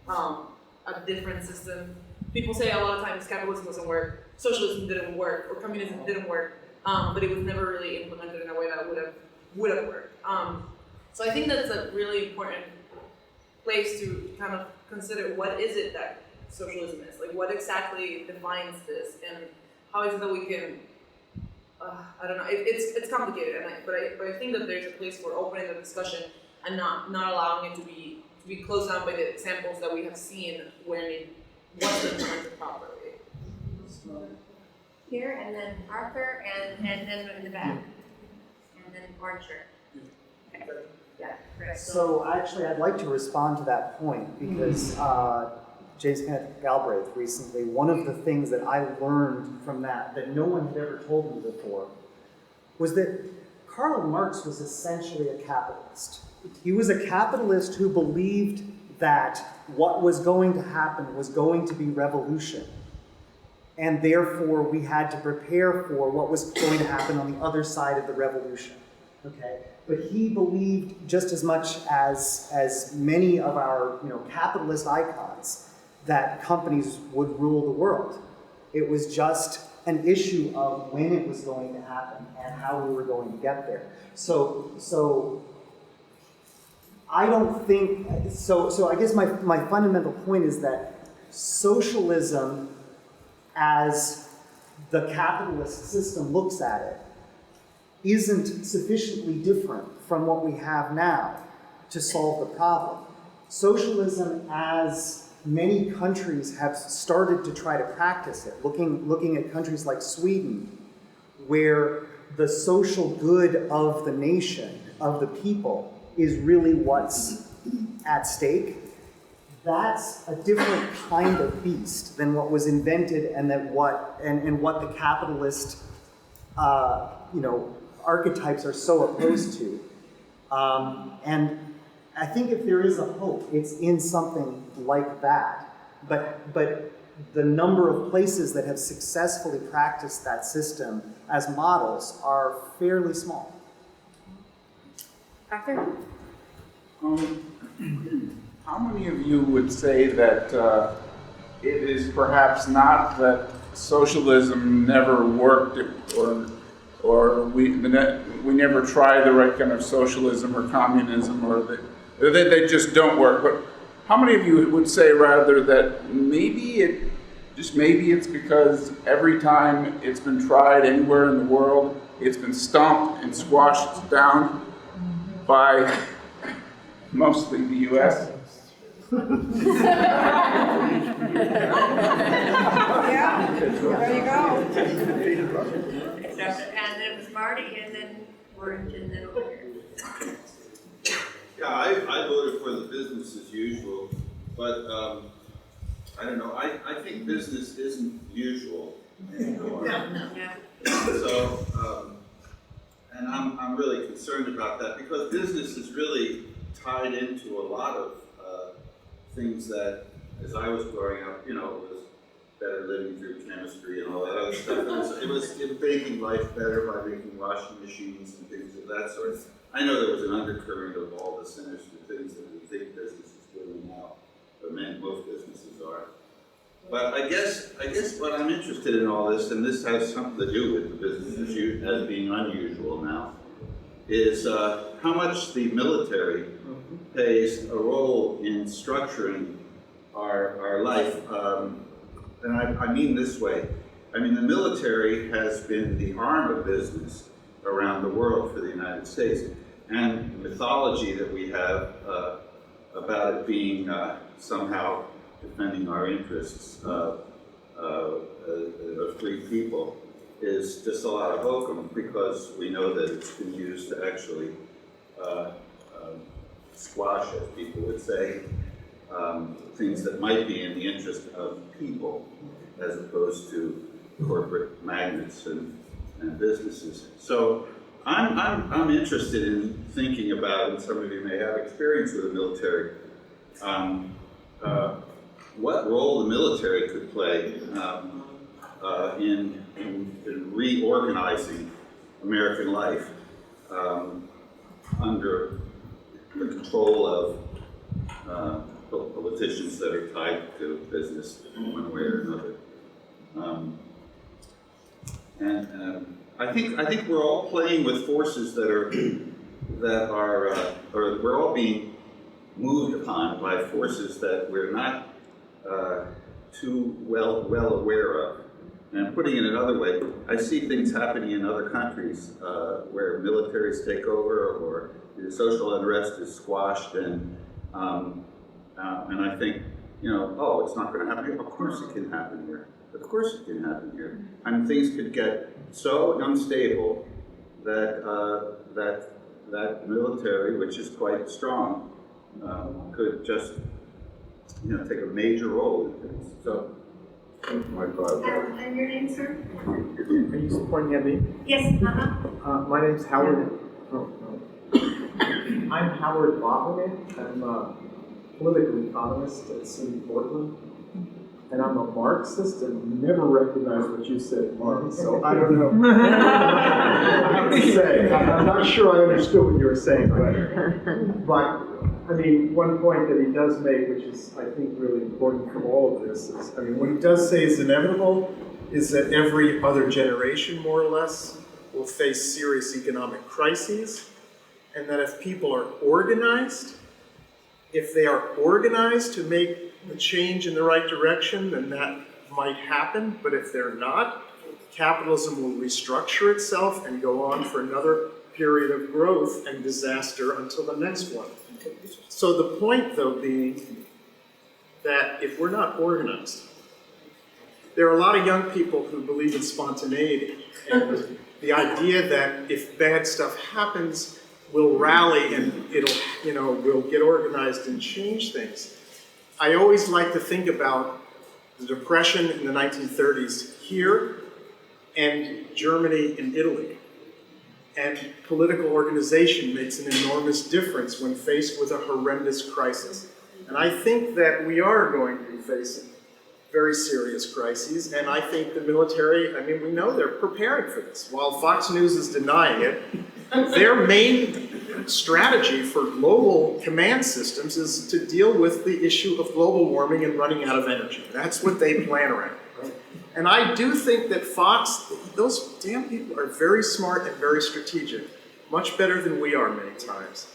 of a different system. People say a lot of times capitalism doesn't work, socialism didn't work, or communism didn't work, but it was never really implemented in a way that would have worked. So I think that's a really important place to kind of consider, what is it that socialism is? Like, what exactly defines this, and how is it that we can, I don't know, it's complicated, but I think that there's a place for opening the discussion and not allowing it to be closed down by the examples that we have seen when it wasn't implemented properly. Here, and then Arthur, and then in the back, and then Archer. Okay. Yeah. Great. So actually, I'd like to respond to that point, because James Kenneth Galbraith recently, one of the things that I learned from that no one had ever told me before, was that Karl Marx was essentially a capitalist. He was a capitalist who believed that what was going to happen was going to be revolution. And therefore, we had to prepare for what was going to happen on the other side of the revolution. Okay? But he believed, just as much as many of our capitalist icons, that companies would rule the world. It was just an issue of when it was going to happen and how we were going to get there. So I don't think, so I guess my fundamental point is that socialism, as the capitalist system looks at it, isn't sufficiently different from what we have now to solve the problem. Socialism, as many countries have started to try to practice it, looking at countries like Sweden, where the social good of the nation, of the people, is really what's at stake. That's a different kind of beast than what was invented, and what the capitalist archetypes are so opposed to. And I think if there is a hope, it's in something like that. But the number of places that have successfully practiced that system as models are fairly small. Arthur? How many of you would say that it is perhaps not that socialism never worked, or we never tried the right kind of socialism or communism, or that they just don't work? But how many of you would say rather that maybe it's because every time it's been tried anywhere in the world, it's been stomped and squashed down by mostly the U.S.? Yeah, there you go. And then it was Marty, and then Orange, and then over here. Yeah, I voted for the business as usual, but I don't know. I think business isn't usual anymore. Yeah. So, and I'm really concerned about that because business is really tied into a lot of things that, as I was growing up, you know, it was better living through chemistry and all that other stuff. It was making life better by making washing machines and things of that sort. I know there was an undercurrent of all the sinister things that we think business is doing now, or most businesses are. But I guess what I'm interested in all this, and this has something to do with the business as being unusual now, is how much the military plays a role in structuring our life. And I mean this way. I mean, the military has been the arm of business around the world for the United States. And the mythology that we have about it being somehow defending our interests of free people is just a lot of hokum, because we know that it's been used to actually squash, as people would say, things that might be in the interest of people as opposed to corporate magnets and businesses. So I'm interested in thinking about, and some of you may have experience with the military, what role the military could play in reorganizing American life under the control of politicians that are tied to business in one way or another. I think we're all playing with forces or we're all being moved upon by forces that we're not too well aware of. And putting it another way, I see things happening in other countries where militaries take over or the social unrest is squashed, and I think, you know, oh, it's not going to happen here. Of course it can happen here. Of course it can happen here. I mean, things could get so unstable that that military, which is quite strong, could just, you know, take a major role in things. So, my God. And your name, sir? Are you pointing at me? Yes. My name's Howard. I'm Howard Botwin. I'm a political economist at SUNY Portland. And I'm a Marxist and never recognized what you said, Marx. So I don't know. I have to say, I'm not sure I understood what you were saying, but I mean, one point that he does make, which is, I think, really important from all of this, is, I mean, what he does say is inevitable is that every other generation, more or less, will face serious economic crises, and that if people are organized, if they are organized to make the change in the right direction, then that might happen. But if they're not, capitalism will restructure itself and go on for another period of growth and disaster until the next one. So the point, though, being that if we're not organized, there are a lot of young people who believe in spontaneity and the idea that if bad stuff happens, we'll rally and it'll, you know, we'll get organized and change things. I always like to think about the Depression in the 1930s here and Germany and Italy. And political organization makes an enormous difference when faced with a horrendous crisis. And I think that we are going to be facing very serious crises, and I think the military, I mean, we know they're preparing for this. While Fox News is denying it, their main strategy for global command systems is to deal with the issue of global warming and running out of energy. That's what they plan around. And I do think that Fox, those damn people are very smart and very strategic, much better than we are many times.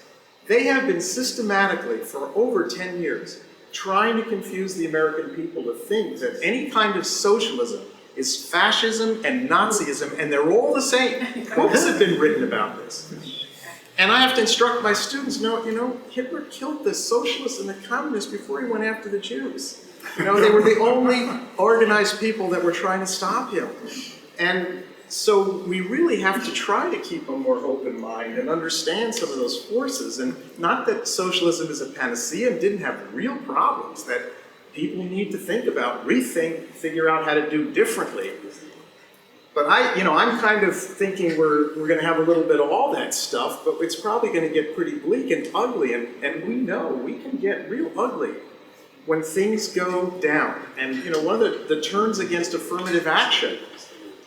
They have been systematically, for over 10 years, trying to confuse the American people to think that any kind of socialism is fascism and Nazism, and they're all the same. Books have been written about this. And I have to instruct my students, no, Hitler killed the socialists and the communists before he went after the Jews. They were the only organized people that were trying to stop him. And so we really have to try to keep a more open mind and understand some of those forces. And not that socialism is a panacea and didn't have real problems that people need to think about, rethink, figure out how to do differently. But I'm kind of thinking we're going to have a little bit of all that stuff, but it's probably going to get pretty bleak and ugly. And we know we can get real ugly when things go down. And one of the turns against affirmative action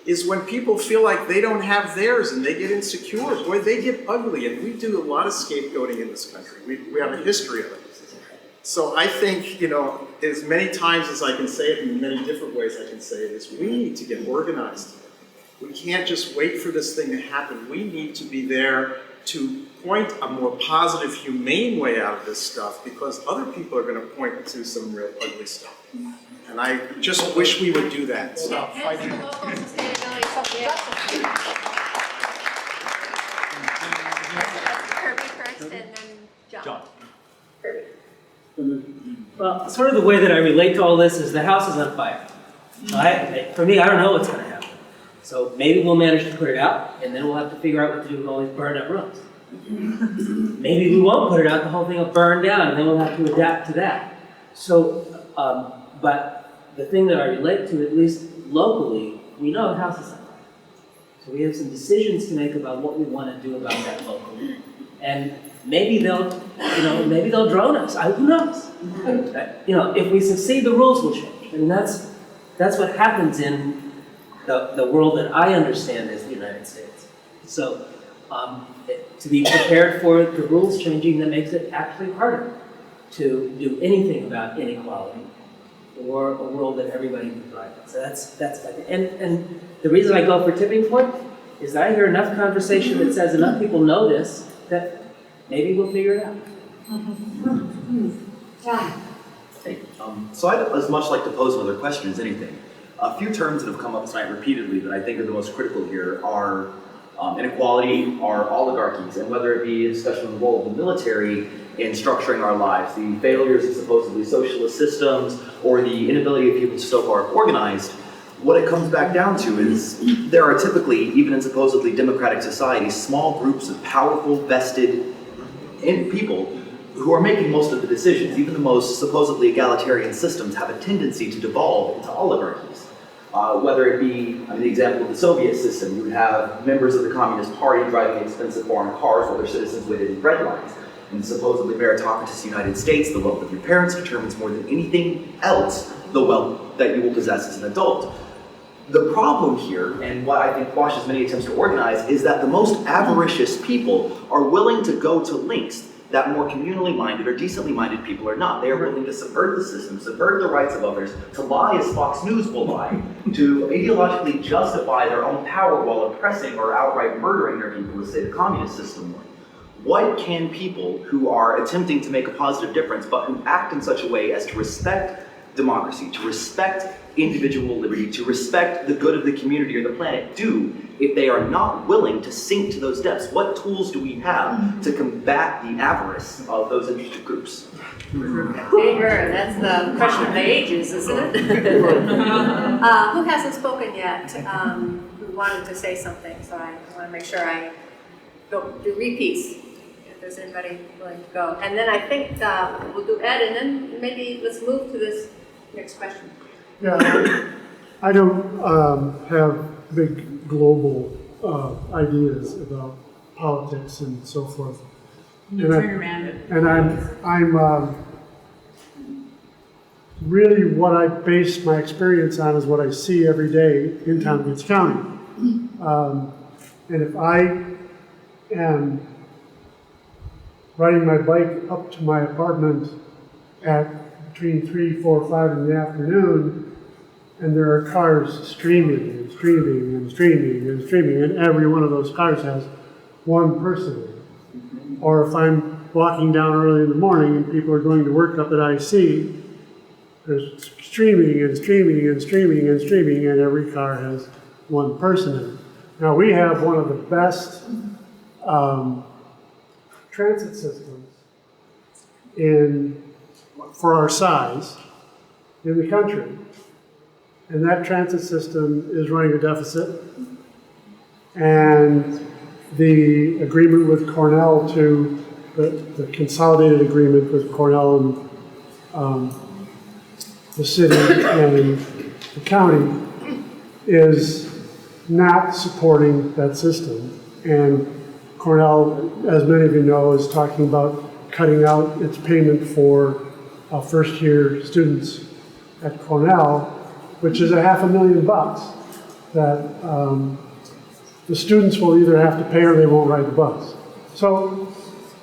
is when people feel like they don't have theirs and they get insecure. Boy, they get ugly. And we do a lot of scapegoating in this country. We have a history of it. So I think, as many times as I can say it, in many different ways I can say it, is we need to get organized. We can't just wait for this thing to happen. We need to be there to point a more positive, humane way out of this stuff, because other people are going to point to some real ugly stuff. And I just wish we would do that. Stop fighting. Kirby first and then John. Well, sort of the way that I relate to all this is the house is on fire. For me, I don't know what's going to happen. So maybe we'll manage to put it out, and then we'll have to figure out what to do with all these burned up rooms. Maybe we won't put it out, the whole thing will burn down, and then we'll have to adapt to that. So, but the thing that I relate to, at least locally, we know the house is on fire. So we have some decisions to make about what we want to do about that locally. And maybe they'll drone us. Who knows? If we succeed, the rules will change. And that's what happens in the world that I understand as the United States. So to be prepared for the rules changing, that makes it actually harder to do anything about inequality or a world that everybody can thrive in. So that's and the reason I go for tipping point is that I hear enough conversation that says enough people know this that maybe we'll figure it out. John. Hey, so I'd as much like to pose another question as anything. A few terms that have come up tonight repeatedly that I think are the most critical here are inequality, are oligarchies, and whether it be a discussion of the role of the military in structuring our lives, the failures of supposedly socialist systems, or the inability of people to so far organized, what it comes back down to is there are typically, even in supposedly democratic societies, small groups of powerful, vested people who are making most of the decisions. Even the most supposedly egalitarian systems have a tendency to devolve into oligarchies. Whether it be, the example of the Soviet system, you would have members of the Communist Party driving expensive foreign cars while their citizens waited in bread lines. In the supposedly meritocratic United States, the wealth of your parents determines more than anything else the wealth that you will possess as an adult. The problem here, and what I think quashes many attempts to organize, is that the most avaricious people are willing to go to lengths that more communally minded or decently minded people are not. They are willing to subvert the system, subvert the rights of others, to lie as Fox News will lie, to ideologically justify their own power while oppressing or outright murdering their people, as say the communist system would. What can people who are attempting to make a positive difference, but who act in such a way as to respect democracy, to respect individual liberty, to respect the good of the community or the planet, do if they are not willing to sink to those depths? What tools do we have to combat the avarice of those interested groups? That's the question of the ages, isn't it? Who hasn't spoken yet? Who wanted to say something? So I want to make sure I do repeats if there's anybody willing to go. And then I think we'll do Ed, and then maybe let's move to this next question. Yeah, I don't have big global ideas about politics and so forth. And I'm really what I base my experience on is what I see every day in Tompkins County. And if I am riding my bike up to my apartment at between 3, 4, 5 in the afternoon, and there are cars streaming and streaming and streaming and streaming, and every one of those cars has one person in it. Or if I'm walking down early in the morning and people are going to work up at IC, there's streaming and streaming and streaming and streaming, and every car has one person in it. Now we have one of the best transit systems for our size in the country. And that transit system is running a deficit. And the agreement with Cornell the consolidated agreement with Cornell and the city and the county is not supporting that system. And Cornell, as many of you know, is talking about cutting out its payment for first-year students at Cornell, which is $500,000 that the students will either have to pay or they won't ride the bus. So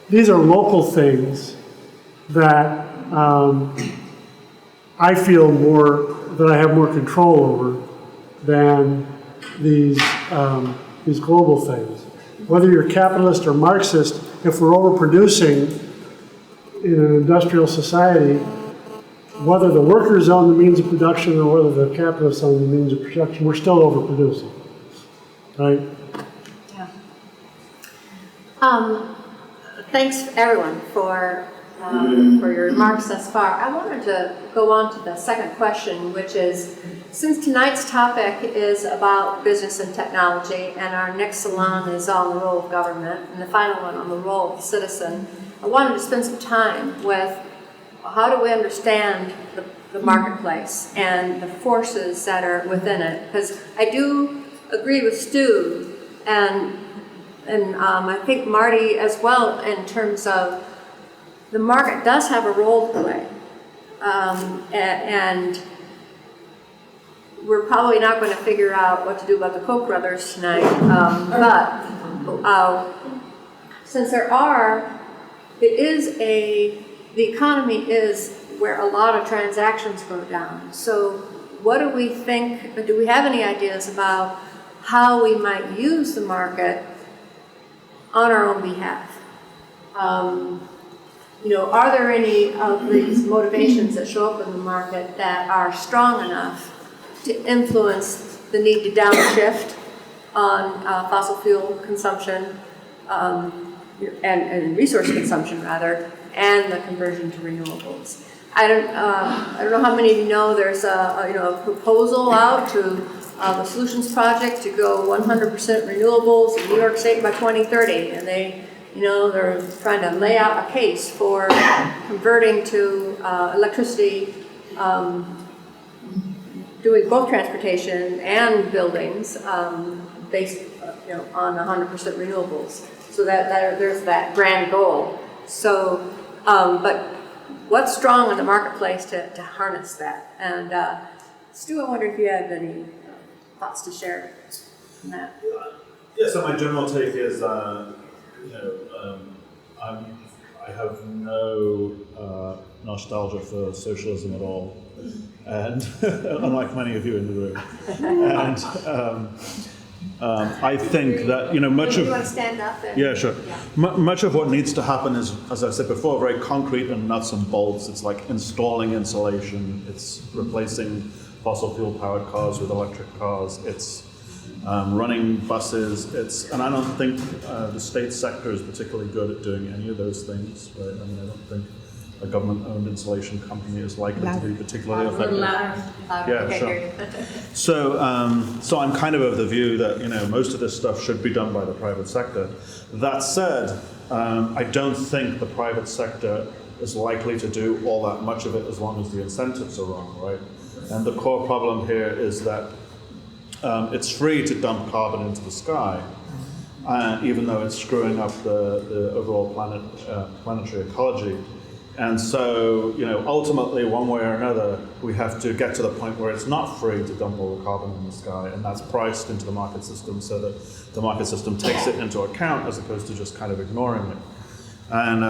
these are local things that I feel that I have more control over than these global things. Whether you're capitalist or Marxist, if we're overproducing in an industrial society, whether the workers own the means of production or whether the capitalists own the means of production, we're still overproducing, right? Yeah. Thanks everyone for your remarks thus far. I wanted to go on to the second question, which is, since tonight's topic is about business and technology, and our next salon is on the role of government, and the final one on the role of the citizen, I wanted to spend some time with how do we understand the marketplace and the forces that are within it? Because I do agree with Stu, and I think Marty as well, in terms of the market does have a role to play. And we're probably not going to figure out what to do about the Koch brothers tonight, but since the economy is where a lot of transactions go down. So what do we think, do we have any ideas about how we might use the market on our own behalf? Are there any of these motivations that show up in the market that are strong enough to influence the need to downshift on fossil fuel consumption and resource consumption rather, and the conversion to renewables? I don't know how many of you know there's a proposal out to the Solutions Project to go 100% renewables in New York State by 2030, and they're trying to lay out a case for converting to electricity, doing both transportation and buildings based on 100% renewables. So that there's that grand goal. So, but what's strong in the marketplace to harness that? And Stu, I wonder if you have any thoughts to share on that. Yeah, so my general take is, I have no nostalgia for socialism at all, and unlike many of you in the room. And I think that much of. You want to stand up? Yeah, sure. Yeah. Much of what needs to happen is, as I said before, very concrete and nuts and bolts. It's like installing insulation. It's replacing fossil fuel powered cars with electric cars. It's running buses. And I don't think the state sector is particularly good at doing any of those things. Right? I mean, I don't think a government-owned insulation company is likely to be particularly effective. Yeah, sure. So I'm kind of the view that most of this stuff should be done by the private sector. That said, I don't think the private sector is likely to do all that much of it as long as the incentives are wrong, right? And the core problem here is that it's free to dump carbon into the sky, even though it's screwing up the overall planetary ecology. And so, ultimately, one way or another, we have to get to the point where it's not free to dump all the carbon in the sky, and that's priced into the market system so that the market system takes it into account as opposed to just kind of ignoring it. And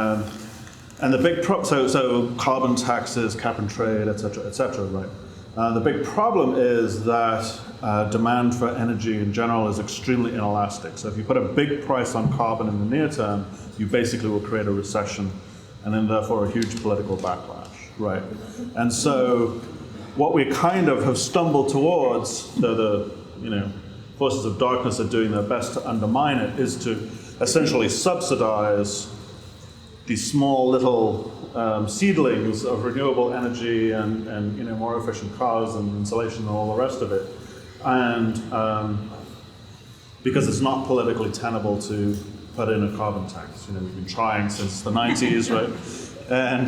the big so carbon taxes, cap and trade, et cetera, right? The big problem is that demand for energy in general is extremely inelastic. So if you put a big price on carbon in the near term, you basically will create a recession, and then therefore a huge political backlash, right? And so what we kind of have stumbled towards, though the forces of darkness are doing their best to undermine it, is to essentially subsidize these small little seedlings of renewable energy and you know, more efficient cars and insulation and all the rest of it. And because it's not politically tenable to put in a carbon tax. You know, we've been trying since the 90s, right? And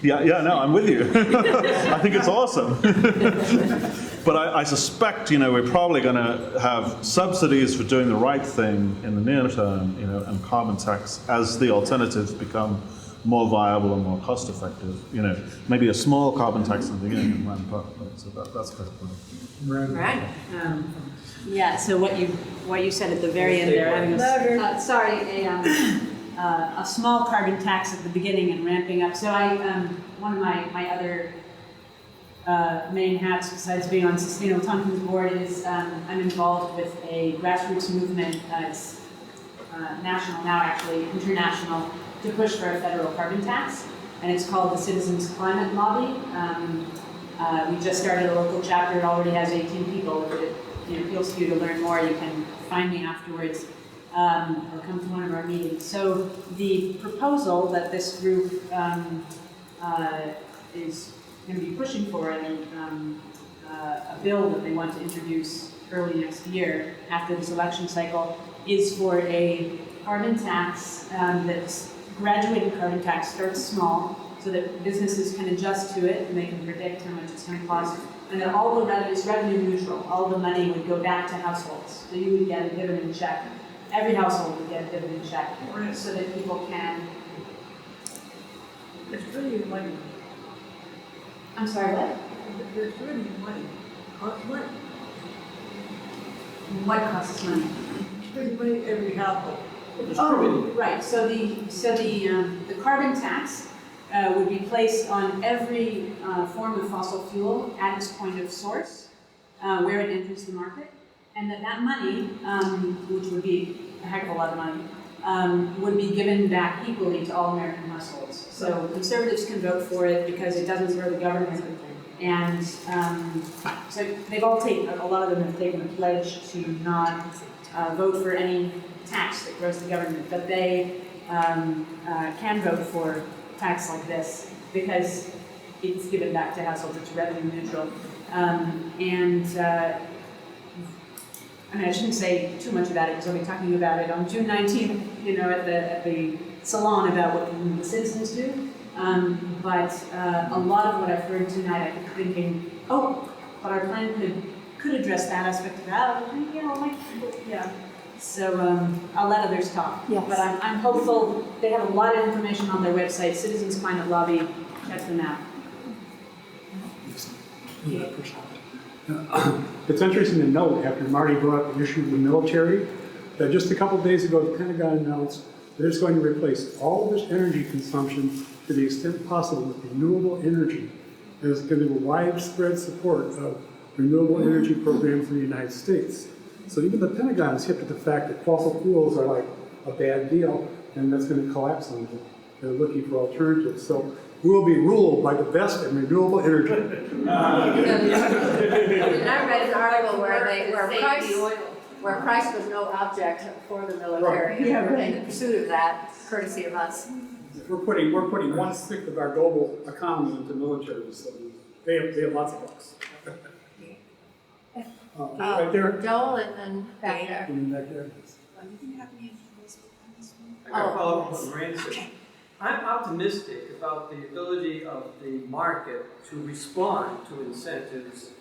yeah, no, I'm with you. I think it's awesome. But I suspect, you know, we're probably going to have subsidies for doing the right thing in the near term, you know, and carbon tax as the alternatives become more viable and more cost effective. You know, maybe a small carbon tax in the beginning and ramp up. Right? So that's kind of cool. Right. Yeah, so what you said at the very end there, having a small carbon tax at the beginning and ramping up. So one of my other main hats, besides being on Sustainable Tompkins board, is I'm involved with a grassroots movement. It's national now, actually international, to push for a federal carbon tax, and it's called the Citizens Climate Lobby. We just started a local chapter. It already has 18 people. If it appeals to you to learn more, you can find me afterwards or come to one of our meetings. So the proposal that this group is going to be pushing for, and a bill that they want to introduce early next year after this election cycle, is for a carbon tax that's graduated carbon tax, starts small, so that businesses can adjust to it and they can predict how much it's going to cost. And then all the revenue is revenue neutral. All the money would go back to households. So you would get a dividend check. Every household would get a dividend check, so that people can. It's really money. I'm sorry, what? It's really money. Costs money. What costs money? Spend money every household. Oh, right. So the carbon tax would be placed on every form of fossil fuel at its point of source, where it enters the market, and that money, which would be a heck of a lot of money, would be given back equally to all American households. So conservatives can vote for it because it doesn't grow the government, and so they've all a lot of them have taken a pledge to not vote for any tax that grows the government, but they can vote for tax like this because it's given back to households. It's revenue neutral, I mean, I shouldn't say too much about it because we'll be talking about it on June 19th, you know, at the Salon about what the citizens do. But a lot of what I've heard tonight, I keep thinking, oh, but our plan could address that aspect of that. You know, yeah. So I'll let others talk. Yes. But I'm hopeful. They have a lot of information on their website, Citizens Climate Lobby. Check them out. It's interesting to note, after Marty brought up the issue of the military, that just a couple of days ago, the Pentagon announced that it's going to replace all of its energy consumption to the extent possible with renewable energy. There's going to be widespread support of renewable energy programs in the United States. So even the Pentagon is hip to the fact that fossil fuels are like a bad deal, and that's going to collapse on it. They're looking for alternatives. So we'll be ruled by the best in renewable energy. And I read an article where price was no object for the military. Right. Yeah, and in pursuit of that, courtesy of us. We're putting 1/6 of our global economy into military facilities. They have lots of bucks. Right there. Joel and back there. And back there. I got to follow up on what Miranda said. I'm optimistic about the ability of the market to respond to incentives,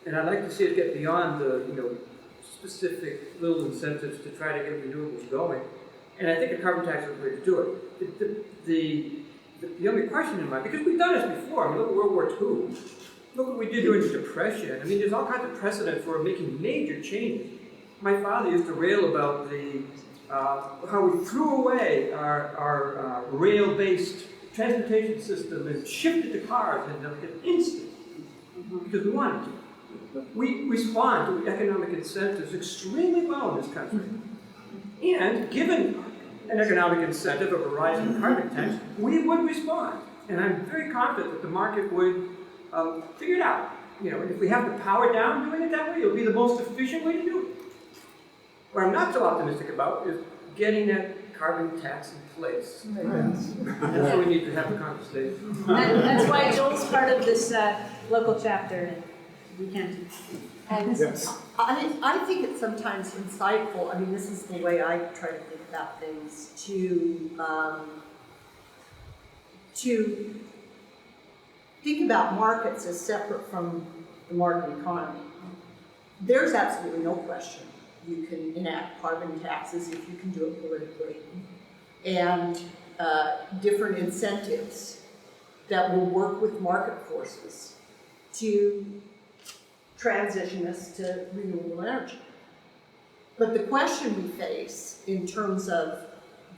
and I'd like to see it get beyond the specific little incentives to try to get renewables going. And I think a carbon tax is the way to do it. The only question in mind, because we've done this before. I mean, look at World War II. Look what we did during the Depression. I mean, there's all kinds of precedent for making major changes. My father used to rail about how we threw away our rail-based transportation system and shifted to cars in an instant because we wanted to. We respond to economic incentives extremely well in this country. And given an economic incentive of a rising carbon tax, we would respond. And I'm very confident that the market would figure it out. If we have to power down doing it that way, it'll be the most efficient way to do it. What I'm not so optimistic about is getting that carbon tax in place. That's why we need to have a conversation. That's why Joel's part of this local chapter. We can. And Yes. I think it's sometimes insightful, I mean, this is the way I try to think about things, to think about markets as separate from the market economy. There's absolutely no question you can enact carbon taxes if you can do it politically, and different incentives that will work with market forces to transition us to renewable energy. But the question we face in terms of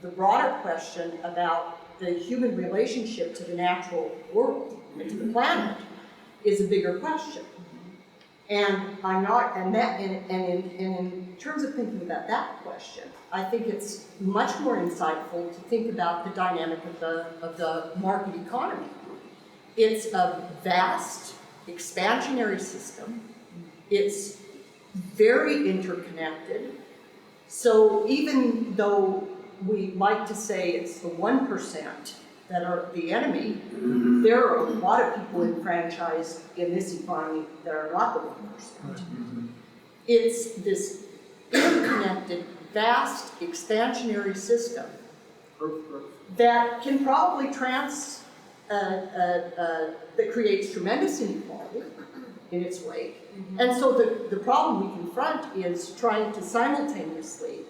the broader question about the human relationship to the natural world and to the planet is a bigger question. And in terms of thinking about that question, I think it's much more insightful to think about the dynamic of the market economy. It's a vast, expansionary system. It's very interconnected. So even though we like to say it's the 1% that are the enemy, there are a lot of people enfranchised in this economy that are not the 1%. It's this interconnected, vast, expansionary system that can probably that creates tremendous inequality in its wake. And so the problem we confront is trying to simultaneously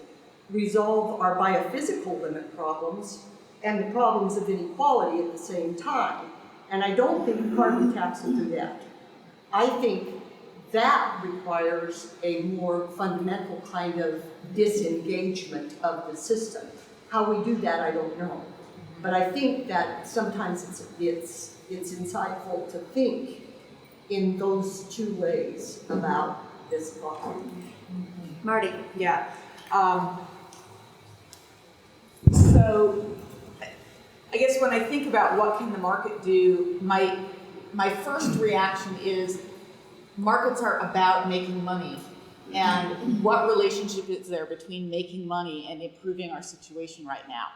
resolve our biophysical limit problems and the problems of inequality at the same time. And I don't think a carbon tax will do that. I think that requires a more fundamental kind of disengagement of the system. How we do that, I don't know. But I think that sometimes it's insightful to think in those two ways about this problem. Marty. Yeah. So I guess when I think about what can the market do, my first reaction is markets are about making money. And what relationship is there between making money and improving our situation right now?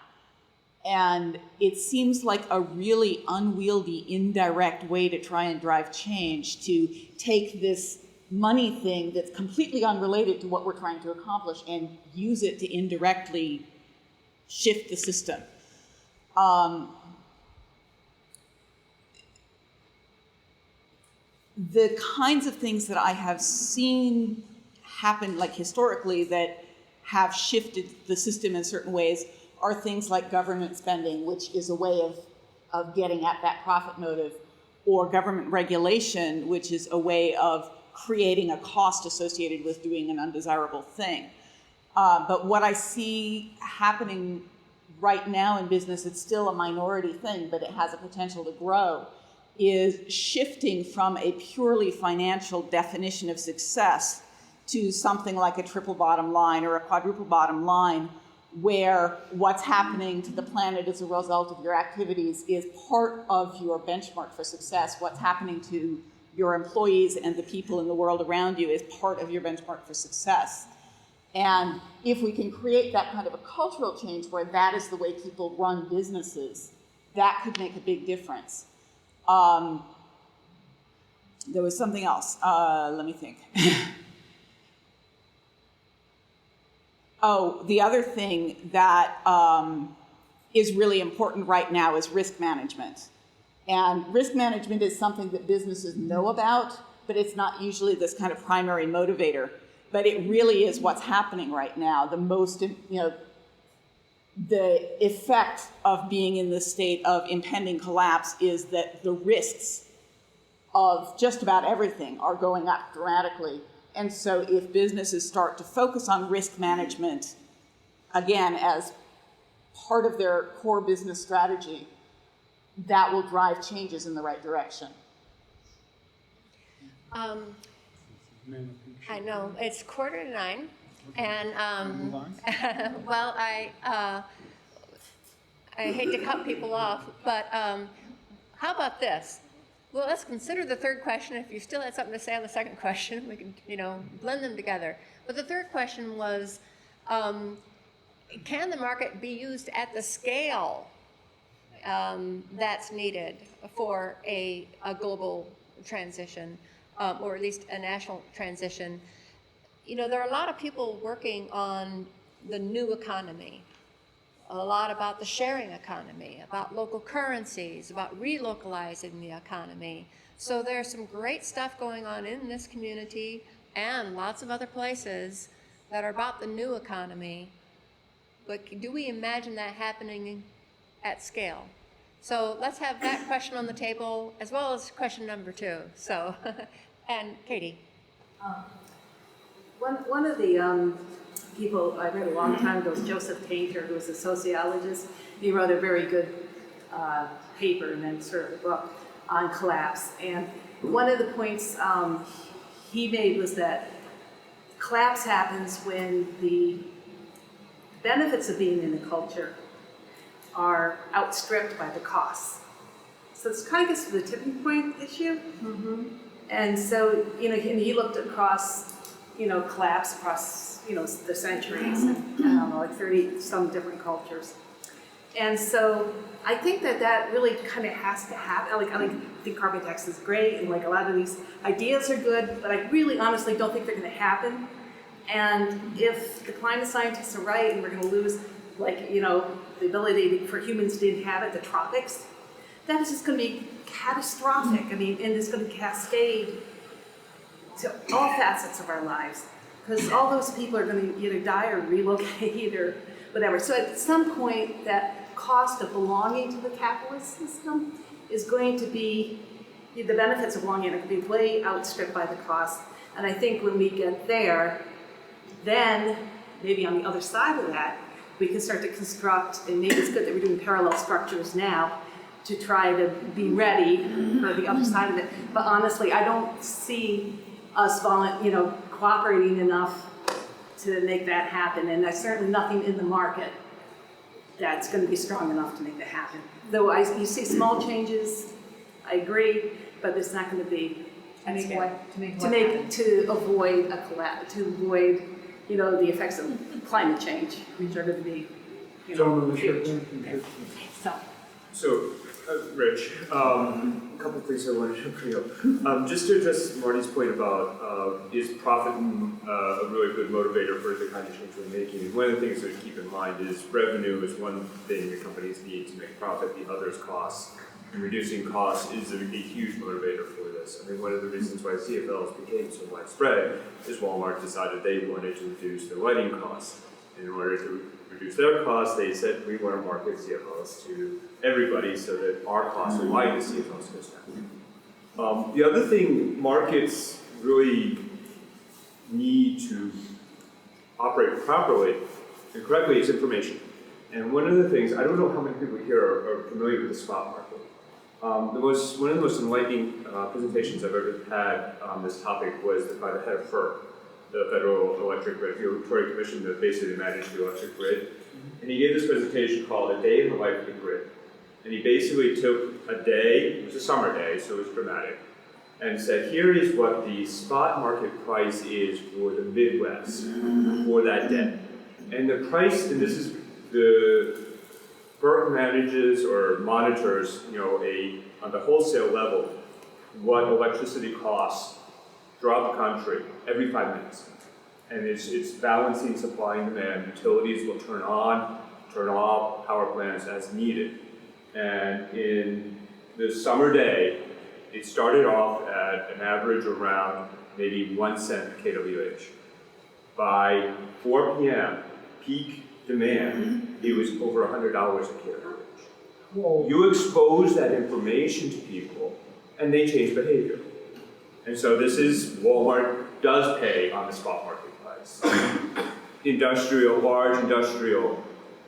And it seems like a really unwieldy, indirect way to try and drive change, to take this money thing that's completely unrelated to what we're trying to accomplish and use it to indirectly shift the system. The kinds of things that I have seen happen, like historically, that have shifted the system in certain ways are things like government spending, which is a way of getting at that profit motive, or government regulation, which is a way of creating a cost associated with doing an undesirable thing. But what I see happening right now in business, it's still a minority thing, but it has a potential to grow, is shifting from a purely financial definition of success to something like a triple bottom line or a quadruple bottom line, where what's happening to the planet as a result of your activities is part of your benchmark for success. What's happening to your employees and the people in the world around you is part of your benchmark for success. And if we can create that kind of a cultural change where that is the way people run businesses, that could make a big difference. There was something else. Let me think. Oh, the other thing that is really important right now is risk management. And risk management is something that businesses know about, but it's not usually this kind of primary motivator. But it really is what's happening right now. The most, the effect of being in this state of impending collapse is that the risks of just about everything are going up dramatically. And so if businesses start to focus on risk management, again, as part of their core business strategy, that will drive changes in the right direction. I know, it's 8:45, and well, I hate to cut people off, but how about this? Well, let's consider the third question. If you still had something to say on the second question, we can, blend them together. But the third question was, can the market be used at the scale that's needed for a global transition, or at least a national transition? You know, there are a lot of people working on the new economy, a lot about the sharing economy, about local currencies, about relocalizing the economy. So there's some great stuff going on in this community and lots of other places that are about the new economy. But do we imagine that happening at scale? So let's have that question on the table as well as question number 2. So, and Katie. One of the people I read a long time ago was Joseph Tainter, who was a sociologist. He wrote a very good paper and then sort of a book on collapse. And one of the points he made was that collapse happens when the benefits of being in the culture are outstripped by the costs. So this kind of gets to the tipping point issue. Mm-hmm. And so, you know, and he looked across, you know, collapse across, you know, the centuries, and I don't know, like 30 some different cultures. And so I think that that really kind of has to happen. I think carbon tax is great, and like a lot of these ideas are good, but I really honestly don't think they're going to happen. And if the climate scientists are right, and we're going to lose, like, you know, the ability for humans to inhabit the tropics, that is just going to be catastrophic. I mean, and it's going to cascade to all facets of our lives, because all those people are going to either die or relocate or whatever. So at some point, that cost of belonging to the capitalist system is going to be, the benefits of belonging are going to be way outstripped by the cost. And I think when we get there, then maybe on the other side of that, we can start to construct, and maybe it's good that we're doing parallel structures now to try to be ready for the other side of it. But honestly, I don't see us cooperating enough to make that happen. And there's certainly nothing in the market that's going to be strong enough to make that happen. Though you see small changes, I agree, but it's not going to be to avoid a collapse, to avoid, you know, the effects of climate change, which are going to be, you know, huge. So, Rich, a couple things I wanted to bring up. Just to address Marty's point about is profit a really good motivator for the kind of change we're making. One of the things to keep in mind is revenue is one thing that companies need to make profit, the other is costs. And reducing costs is a huge motivator for this. I mean, one of the reasons why CFLs became so widespread is Walmart decided they wanted to reduce their lighting costs. In order to reduce their costs, they said we want to market CFLs to everybody so that our costs of lighting the CFLs goes down. The other thing markets really need to operate properly and correctly is information. And one of the things, I don't know how many people here are familiar with the spot market. One of the most enlightening presentations I've ever had on this topic was by the head of FERC, the Federal Electric Regulatory Commission that basically manages the electric grid. And he gave this presentation called A Day in the Life of the Grid. And he basically took a day, it was a summer day, so it was dramatic, and said, here is what the spot market price is for the Midwest for that day. And the price, and this is the FERC manages or monitors, you know, on the wholesale level, what electricity costs throughout the country every 5 minutes. And it's balancing supply and demand. Utilities will turn on, turn off power plants as needed. And in the summer day, it started off at an average around maybe 1 cent kWh. By 4 p.m., peak demand, it was over $100 a kWh. You expose that information to people, and they change behavior. And so this is, Walmart does pay on the spot market price. Large industrial,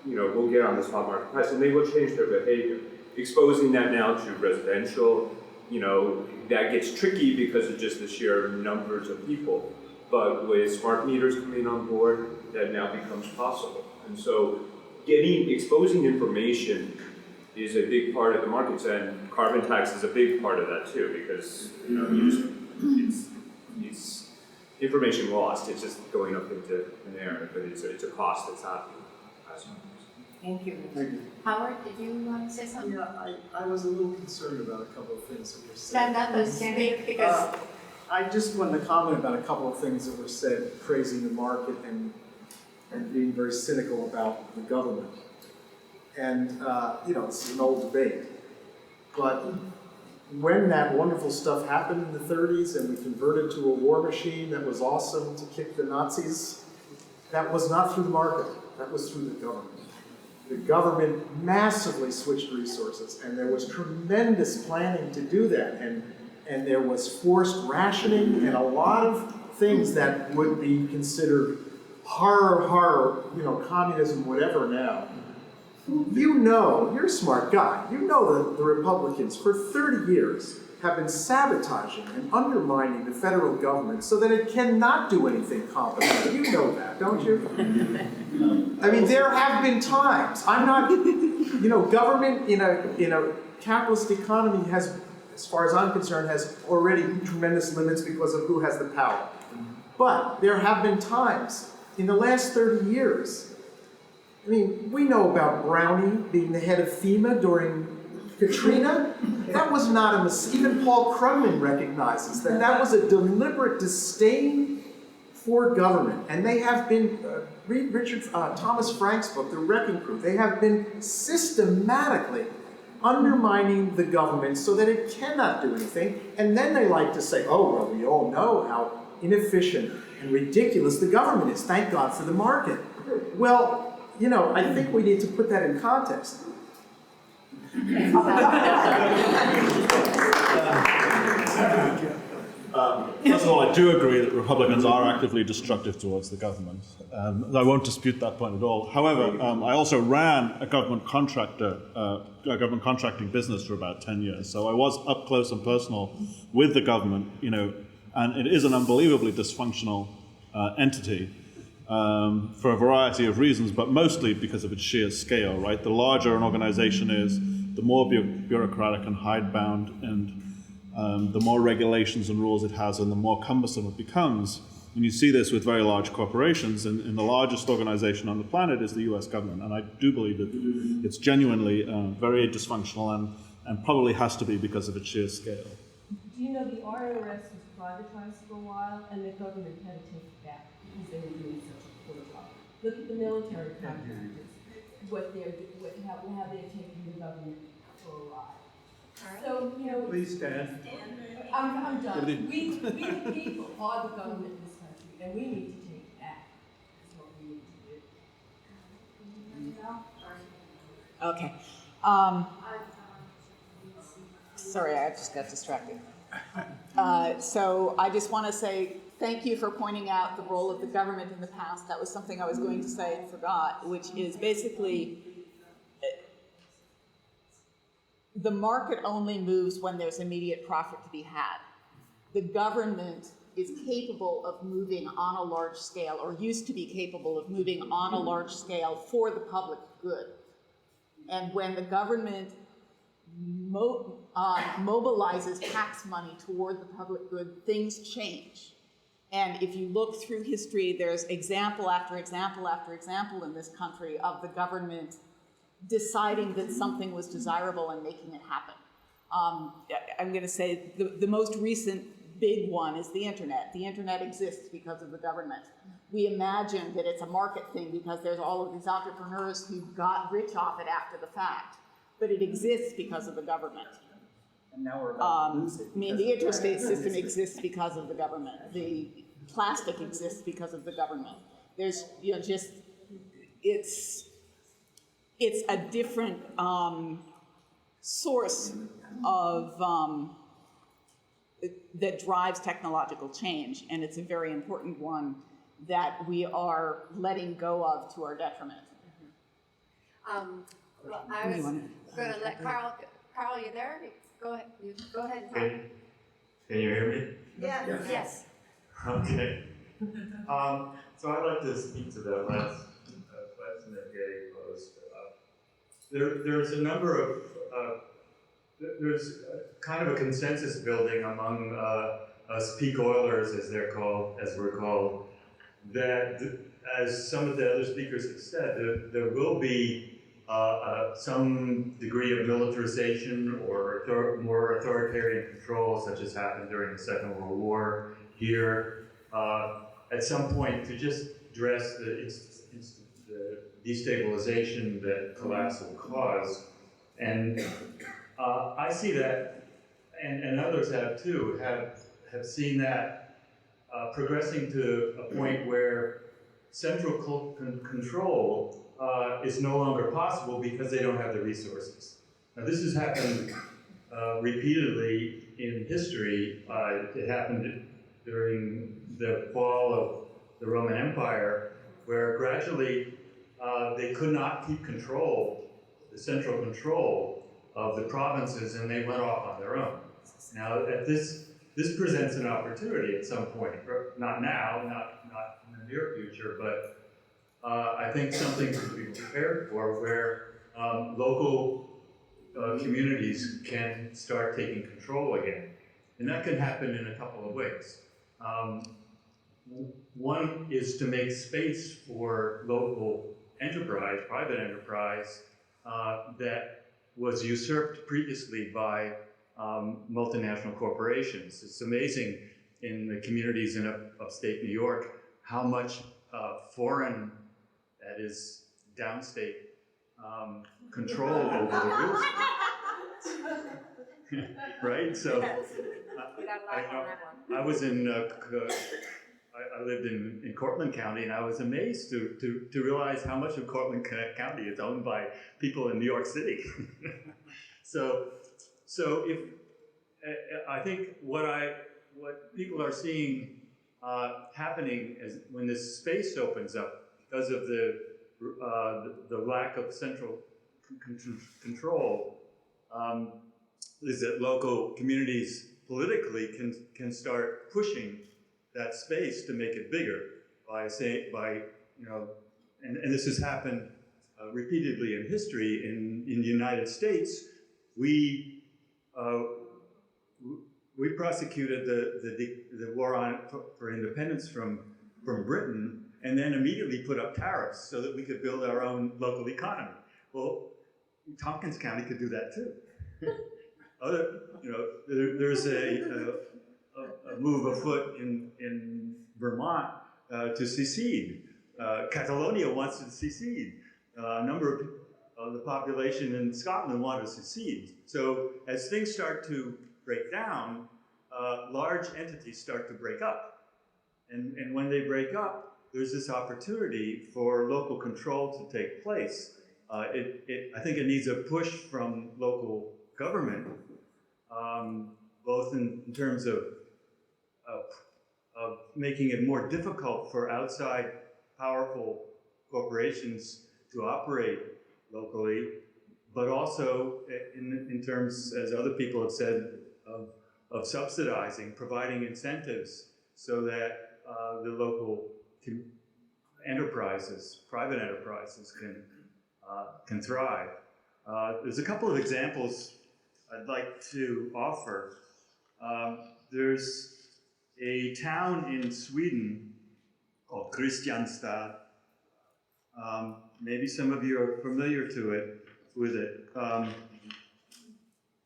you know, will get on the spot market price, and they will change their behavior. Exposing that now to residential, you know, that gets tricky because of just the sheer numbers of people. But with smart meters coming on board, that now becomes possible. And so exposing information is a big part of the markets, and carbon tax is a big part of that too, because, you know, it's information lost. It's just going up into an air, but it's a cost that's happening. Thank you. Thank you. Howard, did you want to say something? Yeah, I was a little concerned about a couple of things that were said. Stand up and speak, because I just wanted to comment about a couple of things that were said, praising the market and being very cynical about the government. And, this is an old debate. But when that wonderful stuff happened in the 30s and we converted to a war machine that was awesome to kick the Nazis, that was not through the market, that was through the government. The government massively switched resources, and there was tremendous planning to do that, and there was forced rationing and a lot of things that would be considered horror, communism, whatever now. You're a smart guy. You know that the Republicans for 30 years have been sabotaging and undermining the federal government so that it cannot do anything competent. You know that, don't you? I mean, there have been times. I'm not, government in a capitalist economy has, as far as I'm concerned, has already tremendous limits because of who has the power. But there have been times in the last 30 years. I mean, we know about Brownie being the head of FEMA during Katrina. That was not a mistake. Even Paul Krugman recognizes that that was a deliberate disdain for government. And they have been, read Thomas Frank's book, The Wrecking Crew, they have been systematically undermining the government so that it cannot do anything. And then they like to say, oh, well, we all know how inefficient and ridiculous the government is. Thank God for the market. Well, I think we need to put that in context. First of all, I do agree that Republicans are actively destructive towards the government. I won't dispute that point at all. However, I also ran a government contracting business for about 10 years. So I was up close and personal with the government, and it is an unbelievably dysfunctional entity. For a variety of reasons, but mostly because of its sheer scale, right? The larger an organization is, the more bureaucratic and hidebound, and the more regulations and rules it has, and the more cumbersome it becomes. And you see this with very large corporations, and the largest organization on the planet is the US government. And I do believe that it's genuinely very dysfunctional and probably has to be because of its sheer scale. Do you know the IRS was privatized for a while, and the government had to take it back because they were doing such a poor job. Look at the military contractors, how they're taking the government for a ride. So, Please stand. I'm done. We the people are the government in this country, and we need to take it back. That's what we need to do. Okay. Sorry, I just got distracted. So I just want to say thank you for pointing out the role of the government in the past. That was something I was going to say and forgot, which is basically the market only moves when there's immediate profit to be had. The government is capable of moving on a large scale, or used to be capable of moving on a large scale for the public good. And when the government mobilizes tax money toward the public good, things change. And if you look through history, there's example after example after example in this country of the government deciding that something was desirable and making it happen. I'm going to say the most recent big one is the internet. The internet exists because of the government. We imagine that it's a market thing because there's all of these entrepreneurs who got rich off it after the fact. But it exists because of the government. And now we're about to lose it. I mean, the interstate system exists because of the government. The plastic exists because of the government. There's, it's a different source of that drives technological change, and it's a very important one that we are letting go of to our detriment. Well, I was going to let Karl, you there? Go ahead. Go ahead. Can you hear me? Yes. Yes. Okay. So I'd like to speak to that last question that Gary posed. There's a number of, there's kind of a consensus building among us peak oilers, as we're called, that as some of the other speakers have said, there will be some degree of militarization or more authoritarian control, such as happened during the Second World War here, at some point to just address the destabilization that collapse will cause. And I see that, and others have too, have seen that progressing to a point where central control is no longer possible because they don't have the resources. Now this has happened repeatedly in history. It happened during the fall of the Roman Empire, where gradually they could not keep the central control of the provinces, and they went off on their own. Now, this presents an opportunity at some point, not now, not in the near future, but I think something to be prepared for, where local communities can start taking control again. And that can happen in a couple of ways. One is to make space for local enterprise, private enterprise, that was usurped previously by multinational corporations. It's amazing in the communities in upstate New York how much foreign, that is downstate, control over the real estate. Right? So I was in, I lived in Cortland County, and I was amazed to realize how much of Cortland County is owned by people in New York City. So if I think what people are seeing happening is when this space opens up because of the lack of central control, is that local communities politically can start pushing that space to make it bigger and this has happened repeatedly in history. In the United States, we prosecuted the war for independence from Britain, and then immediately put up tariffs so that we could build our own local economy. Well, Tompkins County could do that too. There's a move afoot in Vermont to secede. Catalonia wants to secede. A number of the population in Scotland want to secede. So as things start to break down, large entities start to break up. And when they break up, there's this opportunity for local control to take place. I think it needs a push from local government, both in terms of making it more difficult for outside powerful corporations to operate locally, but also in terms, as other people have said, of subsidizing, providing incentives so that the local enterprises, private enterprises, can thrive. There's a couple of examples I'd like to offer. There's a town in Sweden called Kristianstad. Maybe some of you are familiar with it.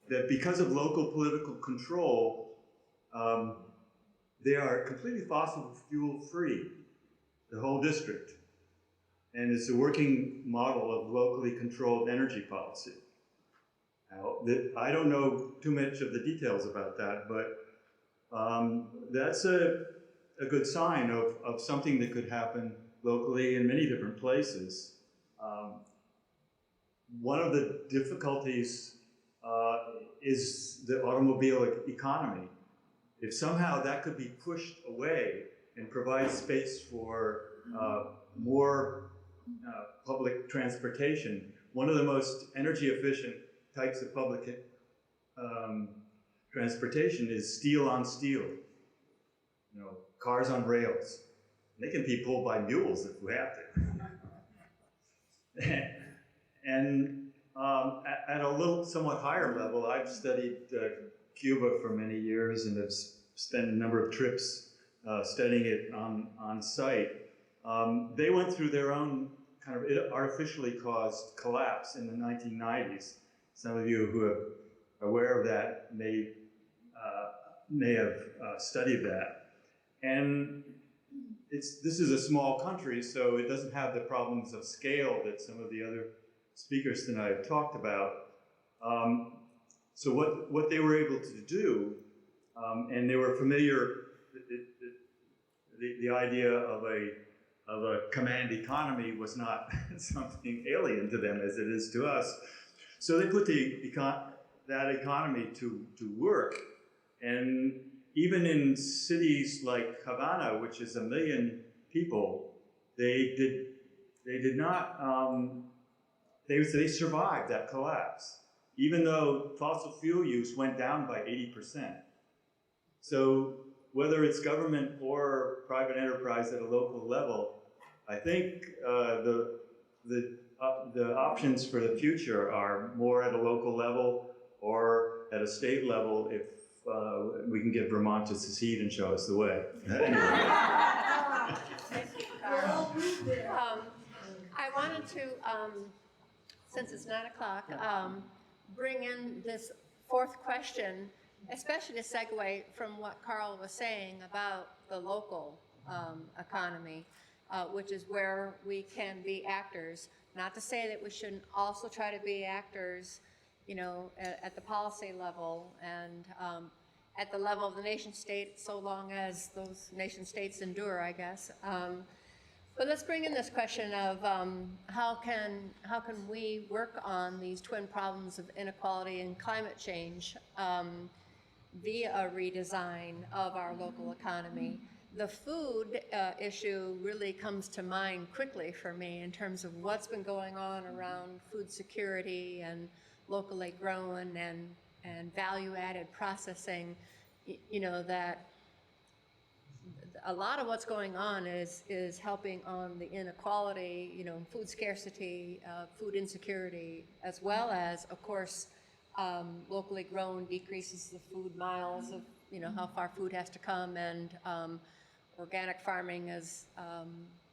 That because of local political control, they are completely fossil fuel free, the whole district. And it's a working model of locally controlled energy policy. Now, I don't know too much of the details about that, but that's a good sign of something that could happen locally in many different places. One of the difficulties is the automobile economy. If somehow that could be pushed away and provide space for more public transportation, one of the most energy efficient types of public transportation is steel on steel. Cars on rails. They can be pulled by mules if we have to. And at a somewhat higher level, I've studied Cuba for many years and have spent a number of trips studying it on site. They went through their own kind of artificially caused collapse in the 1990s. Some of you who are aware of that may have studied that. And this is a small country, so it doesn't have the problems of scale that some of the other speakers tonight have talked about. So what they were able to do, and they were familiar, the idea of a command economy was not something alien to them as it is to us. So they put that economy to work. And even in cities like Havana, which is 1 million people, they survived that collapse, even though fossil fuel use went down by 80%. So whether it's government or private enterprise at a local level, I think the options for the future are more at a local level or at a state level if we can get Vermont to secede and show us the way. I wanted to, since it's 9 o'clock, bring in this fourth question, especially to segue from what Karl was saying about the local economy, which is where we can be actors. Not to say that we shouldn't also try to be actors, you know, at the policy level and at the level of the nation state, so long as those nation states endure, I guess. But let's bring in this question of how can we work on these twin problems of inequality and climate change via a redesign of our local economy. The food issue really comes to mind quickly for me in terms of what's been going on around food security and locally grown and value-added processing. You know, that a lot of what's going on is helping on the inequality, you know, food scarcity, food insecurity, as well as, of course, locally grown decreases the food miles of, you know, how far food has to come, and organic farming is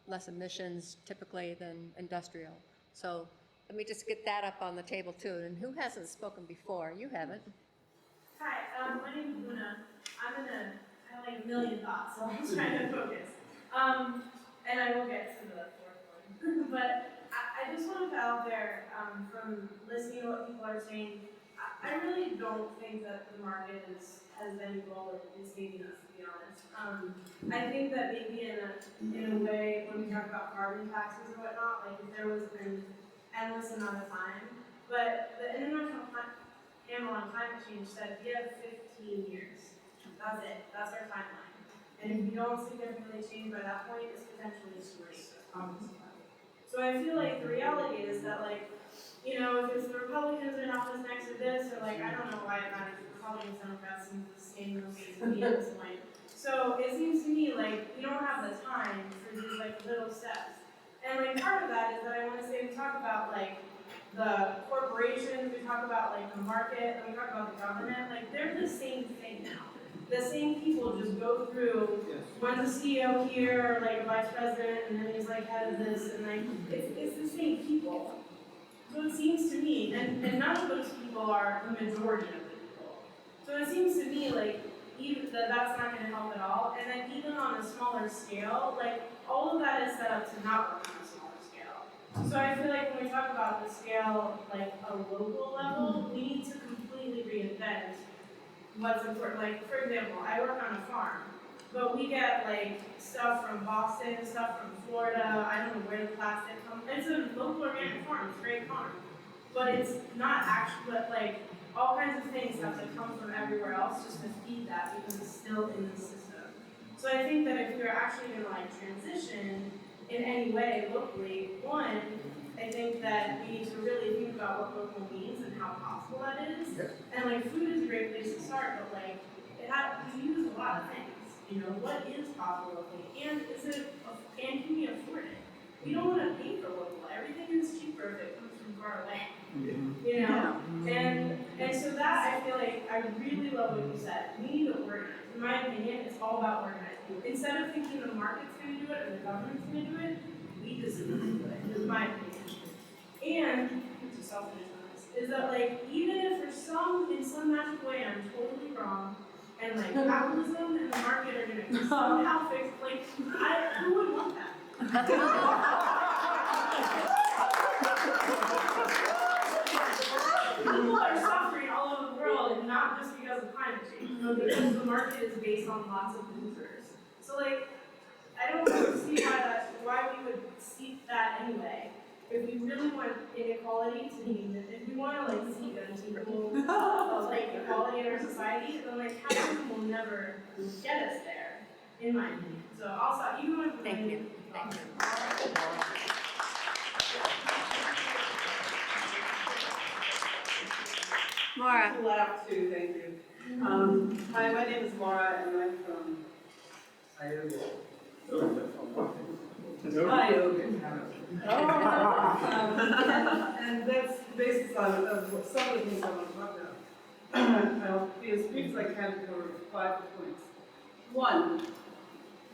less emissions typically than industrial. So let me just get that up on the table too. And who hasn't spoken before? You haven't. Hi, my name is Luna. I have like a million thoughts, so I'm trying to focus. And I will get to the fourth one. But I just want to put out there, from listening to what people are saying, I really don't think that the market has any role in saving us, to be honest. I think that maybe in a way, when we talk about carbon taxes or whatnot, like if there was an endless amount of time, but the International Panel on Climate Change said we have 15 years. That's it. That's our timeline. And if we don't significantly change by that point, it's potentially great. So I feel like the reality is that, like, you know, if it's the Republicans in office next to this, or like, I don't know why it matters if Republicans, Democrats seem to stay in the ways to be at this point. So it seems to me like we don't have the time for these like little steps. And like part of that is that I want to say we talk about like the corporations, we talk about like the market, and we talk about the government, like they're the same thing now. The same people just go through, one's a CEO here, or like a vice president, and then he's like head of this, and like, it's the same people. So it seems to me, and none of those people are the majority of the people. So it seems to me like even that's not going to help at all. And then even on a smaller scale, like all of that is set up to not work on a smaller scale. So I feel like when we talk about the scale, like a local level, we need to completely reinvent what's important. Like for example, I work on a farm, but we get like stuff from Boston, stuff from Florida. I don't know where the plastic comes. It's a local organic farm. It's a great farm, but it's not actually. But like all kinds of things have to come from everywhere else just to feed that because it's still in the system. So I think that if we're actually going to like transition in any way locally, one, I think that we need to really think about what local means and how possible that is. And like food is a great place to start, but like we use a lot of things. You know, what is possible locally, and and can we afford it? We don't want to pay for local. Everything is cheaper if it comes from far away. You know, and And so that, I feel like, I really love what you said. We need to organize. In my opinion, it's all about organizing. Instead of thinking the market's going to do it or the government's going to do it, we just need to do it, in my opinion. And, to self-analyze, is that like, even if in some magic way I'm totally wrong, and like capitalism and the market are going to somehow fix, like, who would want that? People are suffering all over the world, and not just because of climate change, but because the market is based on lots of losers. So like, I don't see why we would seek that anyway. If we really want inequality to be, if we want to like seek unachievable like equality in our society, then like capitalism will never get us there, in my opinion. So I'll stop. Even with Thank you. Thank you. Maura. Laugh too, thank you. Hi, my name is Maura, and I'm from Iowa. And that's the basis of some of the things I want to talk about. I'll be as brief as I can to cover 5 points. One,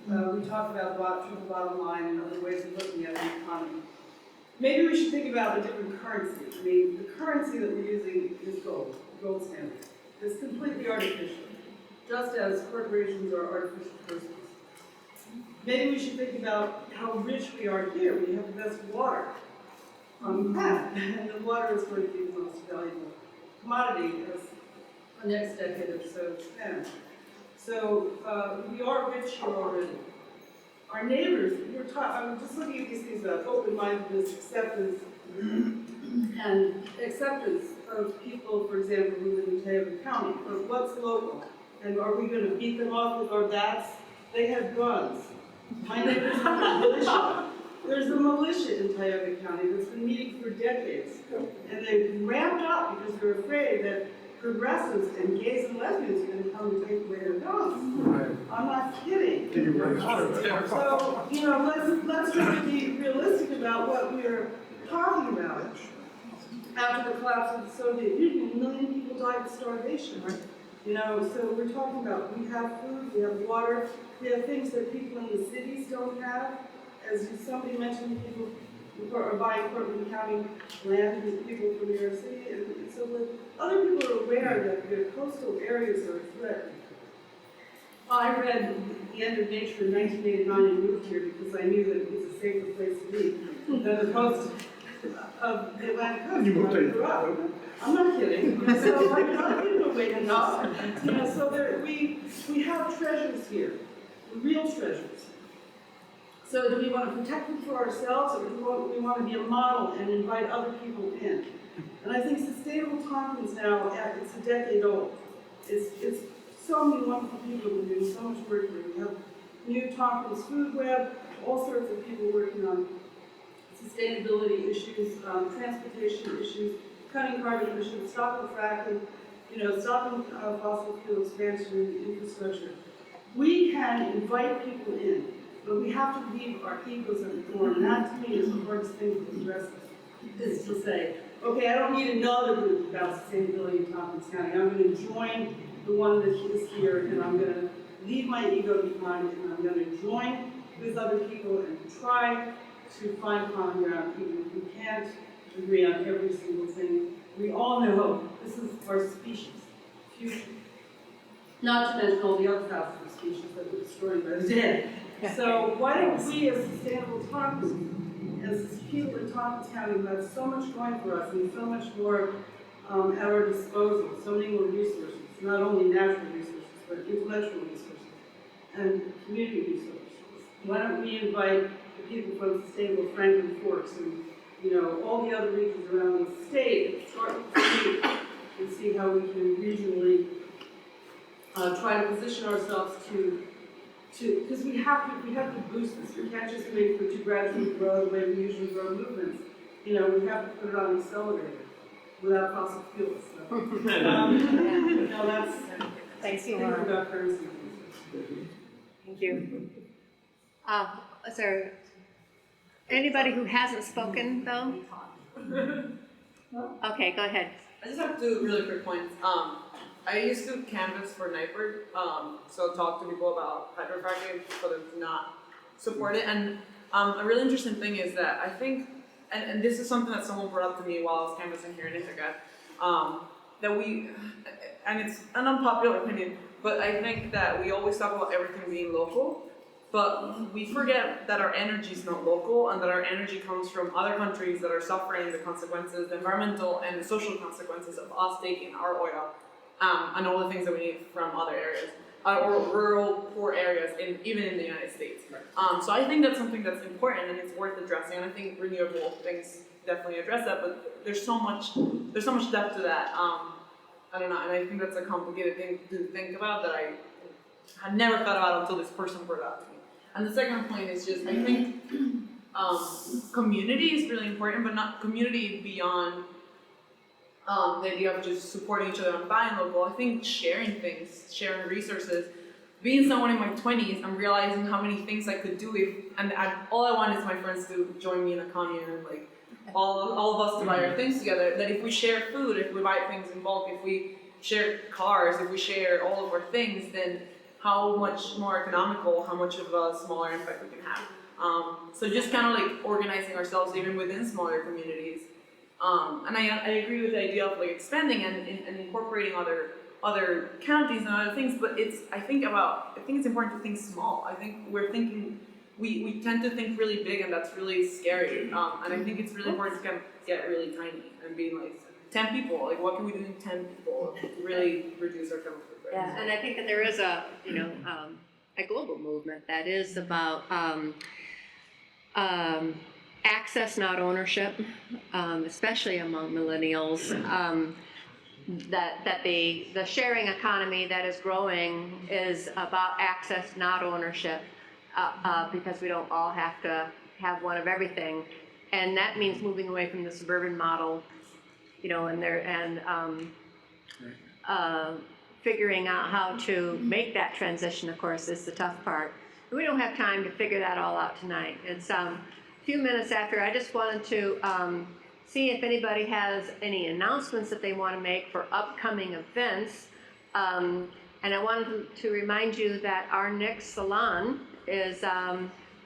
we talked about the bottom line and other ways of looking at the economy. Maybe we should think about a different currency. I mean, the currency that we're using is gold standard. It's completely artificial, just as corporations are artificial persons. Maybe we should think about how rich we are here. We have the best water on the planet, and the water is going to be the most valuable commodity as the next decade or so spans. So we are rich here already. Our neighbors, I'm just looking at these things about open-mindedness, acceptance of people, for example, who live in Tioga County. But what's local? And are we going to beat them off with our bats? They have guns. My neighbors have a militia. There's a militia in Tioga County that's been meeting for decades. And they've ramped up because they're afraid that progressives and gays and lesbians are going to come and take away their guns. I'm not kidding. So, let's try to be realistic about what we're talking about. After the collapse of the Soviet Union, 1 million people died of starvation, right? So we're talking about, we have food, we have water, we have things that people in the cities don't have. As somebody mentioned, people are buying Portland County land, people from New York City, and so other people are aware that their coastal areas are threatened. I read The End of Nature in 1989 and moved here because I knew that it was a safer place to be than the coast of the Atlantic Coast. You moved where I grew up. I'm not kidding. So I didn't know wait enough. So we have treasures here, real treasures. So do we want to protect them for ourselves, or do we want to be a model and invite other people in? And I think Sustainable Tompkins now, it's a decade old. It's so many wonderful people who are doing so much work here. We have new Tompkins Food Web, all sorts of people working on sustainability issues, transportation issues, cutting carbon emissions, stopping fracking, stopping fossil fuel expansion and infrastructure. We can invite people in, but we have to leave our egos at the door, and that to me is the hardest thing to address, is to say, okay, I don't need another group about sustainability in Tompkins County. I'm going to join the one that is here, and I'm going to leave my ego behind, and I'm going to join with other people and try to find common ground, even if we can't agree on every single thing. We all know this is our species' future. Not to mention all the other thousands of species that we're destroying by the day. So why don't we, as Sustainable Tompkins, as people in Tompkins County who have so much going for us and so much more at our disposal, so many more resources, not only natural resources, but intellectual resources and community resources. Why don't we invite the people from Sustainable Franklin Forks and all the other regions around the state and start with the state and see how we can regionally try to position ourselves because we have to boost this. We can't just wait for it to gradually grow the way we usually grow movements. We have to put it on an accelerator without fossil fuels. So, that's Thank you, thinking about currency. Thank you. Is there anybody who hasn't spoken, though? Okay, go ahead. I I just have two really quick points. I used to canvas for NIPER, so talk to people about hydrofracking for them to not support it. And a really interesting thing is that I think, and this is something that someone brought up to me while I was canvassing here in Ithaca, that we, and it's an unpopular opinion, but I think that we always talk about everything being local, but we forget that our energy is not local and that our energy comes from other countries that are suffering the consequences, the environmental and social consequences of us taking our oil and all the things that we need from other areas, or rural, poor areas, even in the United States. So I think that's something that's important and it's worth addressing, and I think renewable things definitely address that, but there's so much depth to that. I don't know, and I think that's a complicated thing to think about that I had never thought about until this person brought it up to me. And the second point is just, I think community is really important, but not community beyond the idea of just supporting each other and buying local. I think sharing things, sharing resources. Being someone in my 20s, I'm realizing how many things I could do all I want is my friends to join me in a commune and like all of us to buy our things together. That if we share food, if we buy things in bulk, if we share cars, if we share all of our things, then how much more economical, how much of a smaller impact we can have. So just kind of like organizing ourselves even within smaller communities. And I agree with the idea of like expanding and incorporating other counties and other things, but I think it's important to think small. I think we tend to think really big, and that's really scary. And I think it's really important to kind of get really tiny and being like 10 people. Like, what can we do in 10 people to really reduce our chemical footprint? Yeah, and I think that there is a global movement that is about access, not ownership, especially among millennials. That the sharing economy that is growing is about access, not ownership, because we don't all have to have one of everything, and that means moving away from the suburban model, figuring out how to make that transition, of course, is the tough part. We don't have time to figure that all out tonight. It's a few minutes after. I just wanted to see if anybody has any announcements that they want to make for upcoming events. And I wanted to remind you that our next Salon is,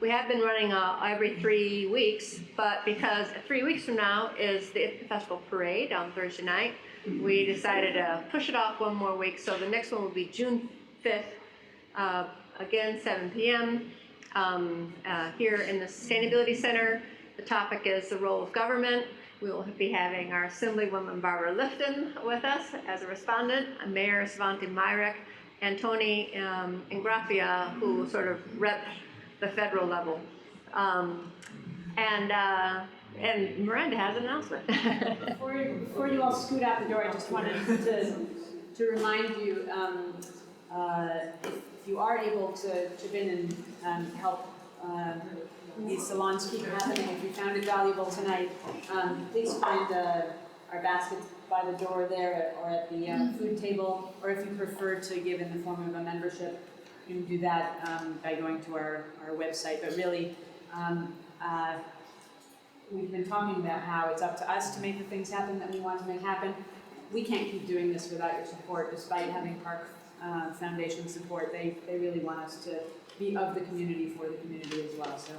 we have been running every 3 weeks, but because 3 weeks from now is the Ithaca Festival Parade on Thursday night, we decided to push it off one more week. So the next one will be June 5th, again, 7 p.m. Here in the Sustainability Center. The topic is the role of government. We will be having our Assemblywoman Barbara Lifton with us as a respondent, Mayor Svante Myrek, and Tony Ingrafia, who sort of rep the federal level. And Miranda has an announcement. Before you all scoot out the door, I just wanted to remind you, if you are able to chip in and help these salons keep happening, if you found it valuable tonight, please find our baskets by the door there or at the food table, or if you prefer to give in the form of a membership, you can do that by going to our website. But really, we've been talking about how it's up to us to make the things happen that we want to make happen. We can't keep doing this without your support, despite having Park Foundation support. They really want us to be of the community for the community as well. So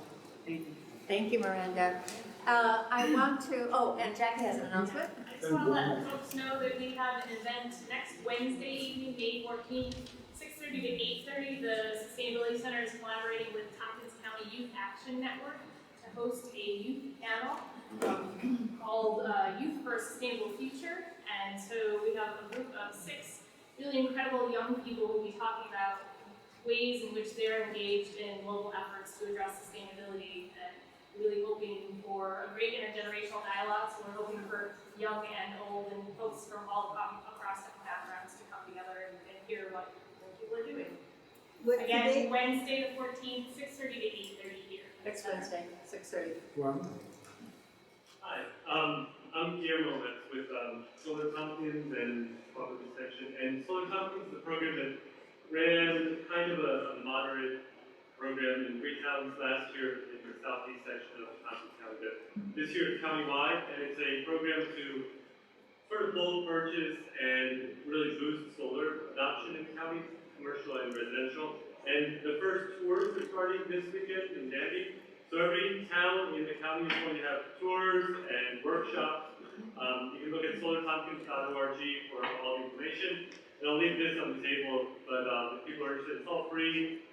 thank you. Thank you, Miranda. I want to, and Jackie has an announcement. I just want to let folks know that we have an event next Wednesday evening, May 14th, 6:30 to 8:30. The Sustainability Center is collaborating with Tompkins County Youth Action Network to host a youth panel called Youth for a Sustainable Future. And so we have a group of 6 really incredible young people who will be talking about ways in which they're engaged in global efforts to address sustainability, and really hoping for a great intergenerational dialogue. So we're hoping for young and old and folks from all across different backgrounds to come together and hear what people are doing. Again, Wednesday the 14th, 6:30 to 8:30 here. Next Wednesday, 6:30. Hi, I'm Guillermo with Solar Tompkins and Public Extension. And Solar Tompkins is a program that ran kind of a moderate program in 3 towns last year in the southeast section of Tompkins County. This year it's countywide, and it's a program to sort of bulk purchase and really boost solar adoption in counties, commercial and residential. And the first tours are starting this weekend in Danby. So every town in the county is going to have tours and workshops. You can look at solartompkins.org for all the information. And I'll leave this on the table, but if people are interested, it's all free.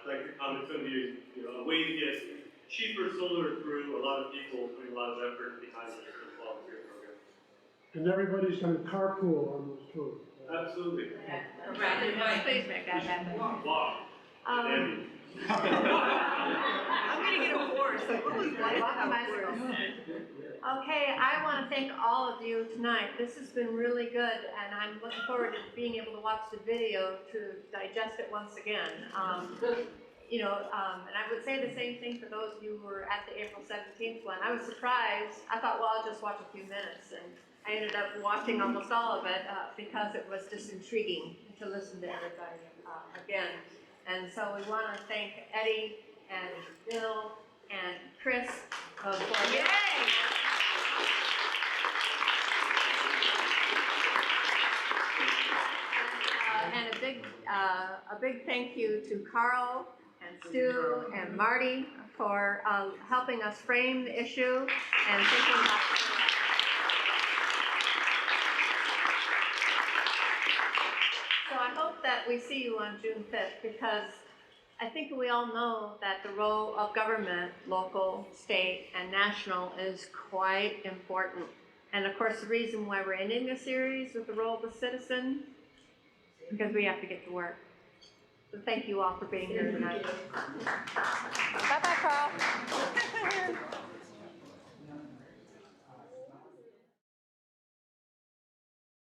Like the comment, it's going to be a way to get cheaper solar through a lot of people putting a lot of effort behind this volunteer program. And everybody's going to carpool on those tours. Absolutely. Yeah. Right. Please make that happen. Wow. I'm gonna get a horse. Okay, I want to thank all of you tonight. This has been really good, and I'm looking forward to being able to watch the video to digest it once again. And I would say the same thing for those of you who were at the April 17th one. I was surprised. I thought, well, I'll just watch a few minutes, and I ended up watching almost all of it because it was just intriguing to listen to everybody again. And so we want to thank Eddie and Bill and Chris for and a big thank you to Karl and Stu and Marty for helping us frame the issue and thinking about. So I hope that we see you on June 5th, because I think we all know that the role of government, local, state, and national, is quite important. And of course, the reason why we're ending this series with the role of the citizen, because we have to get to work. So thank you all for being here tonight. Bye-bye, Carl.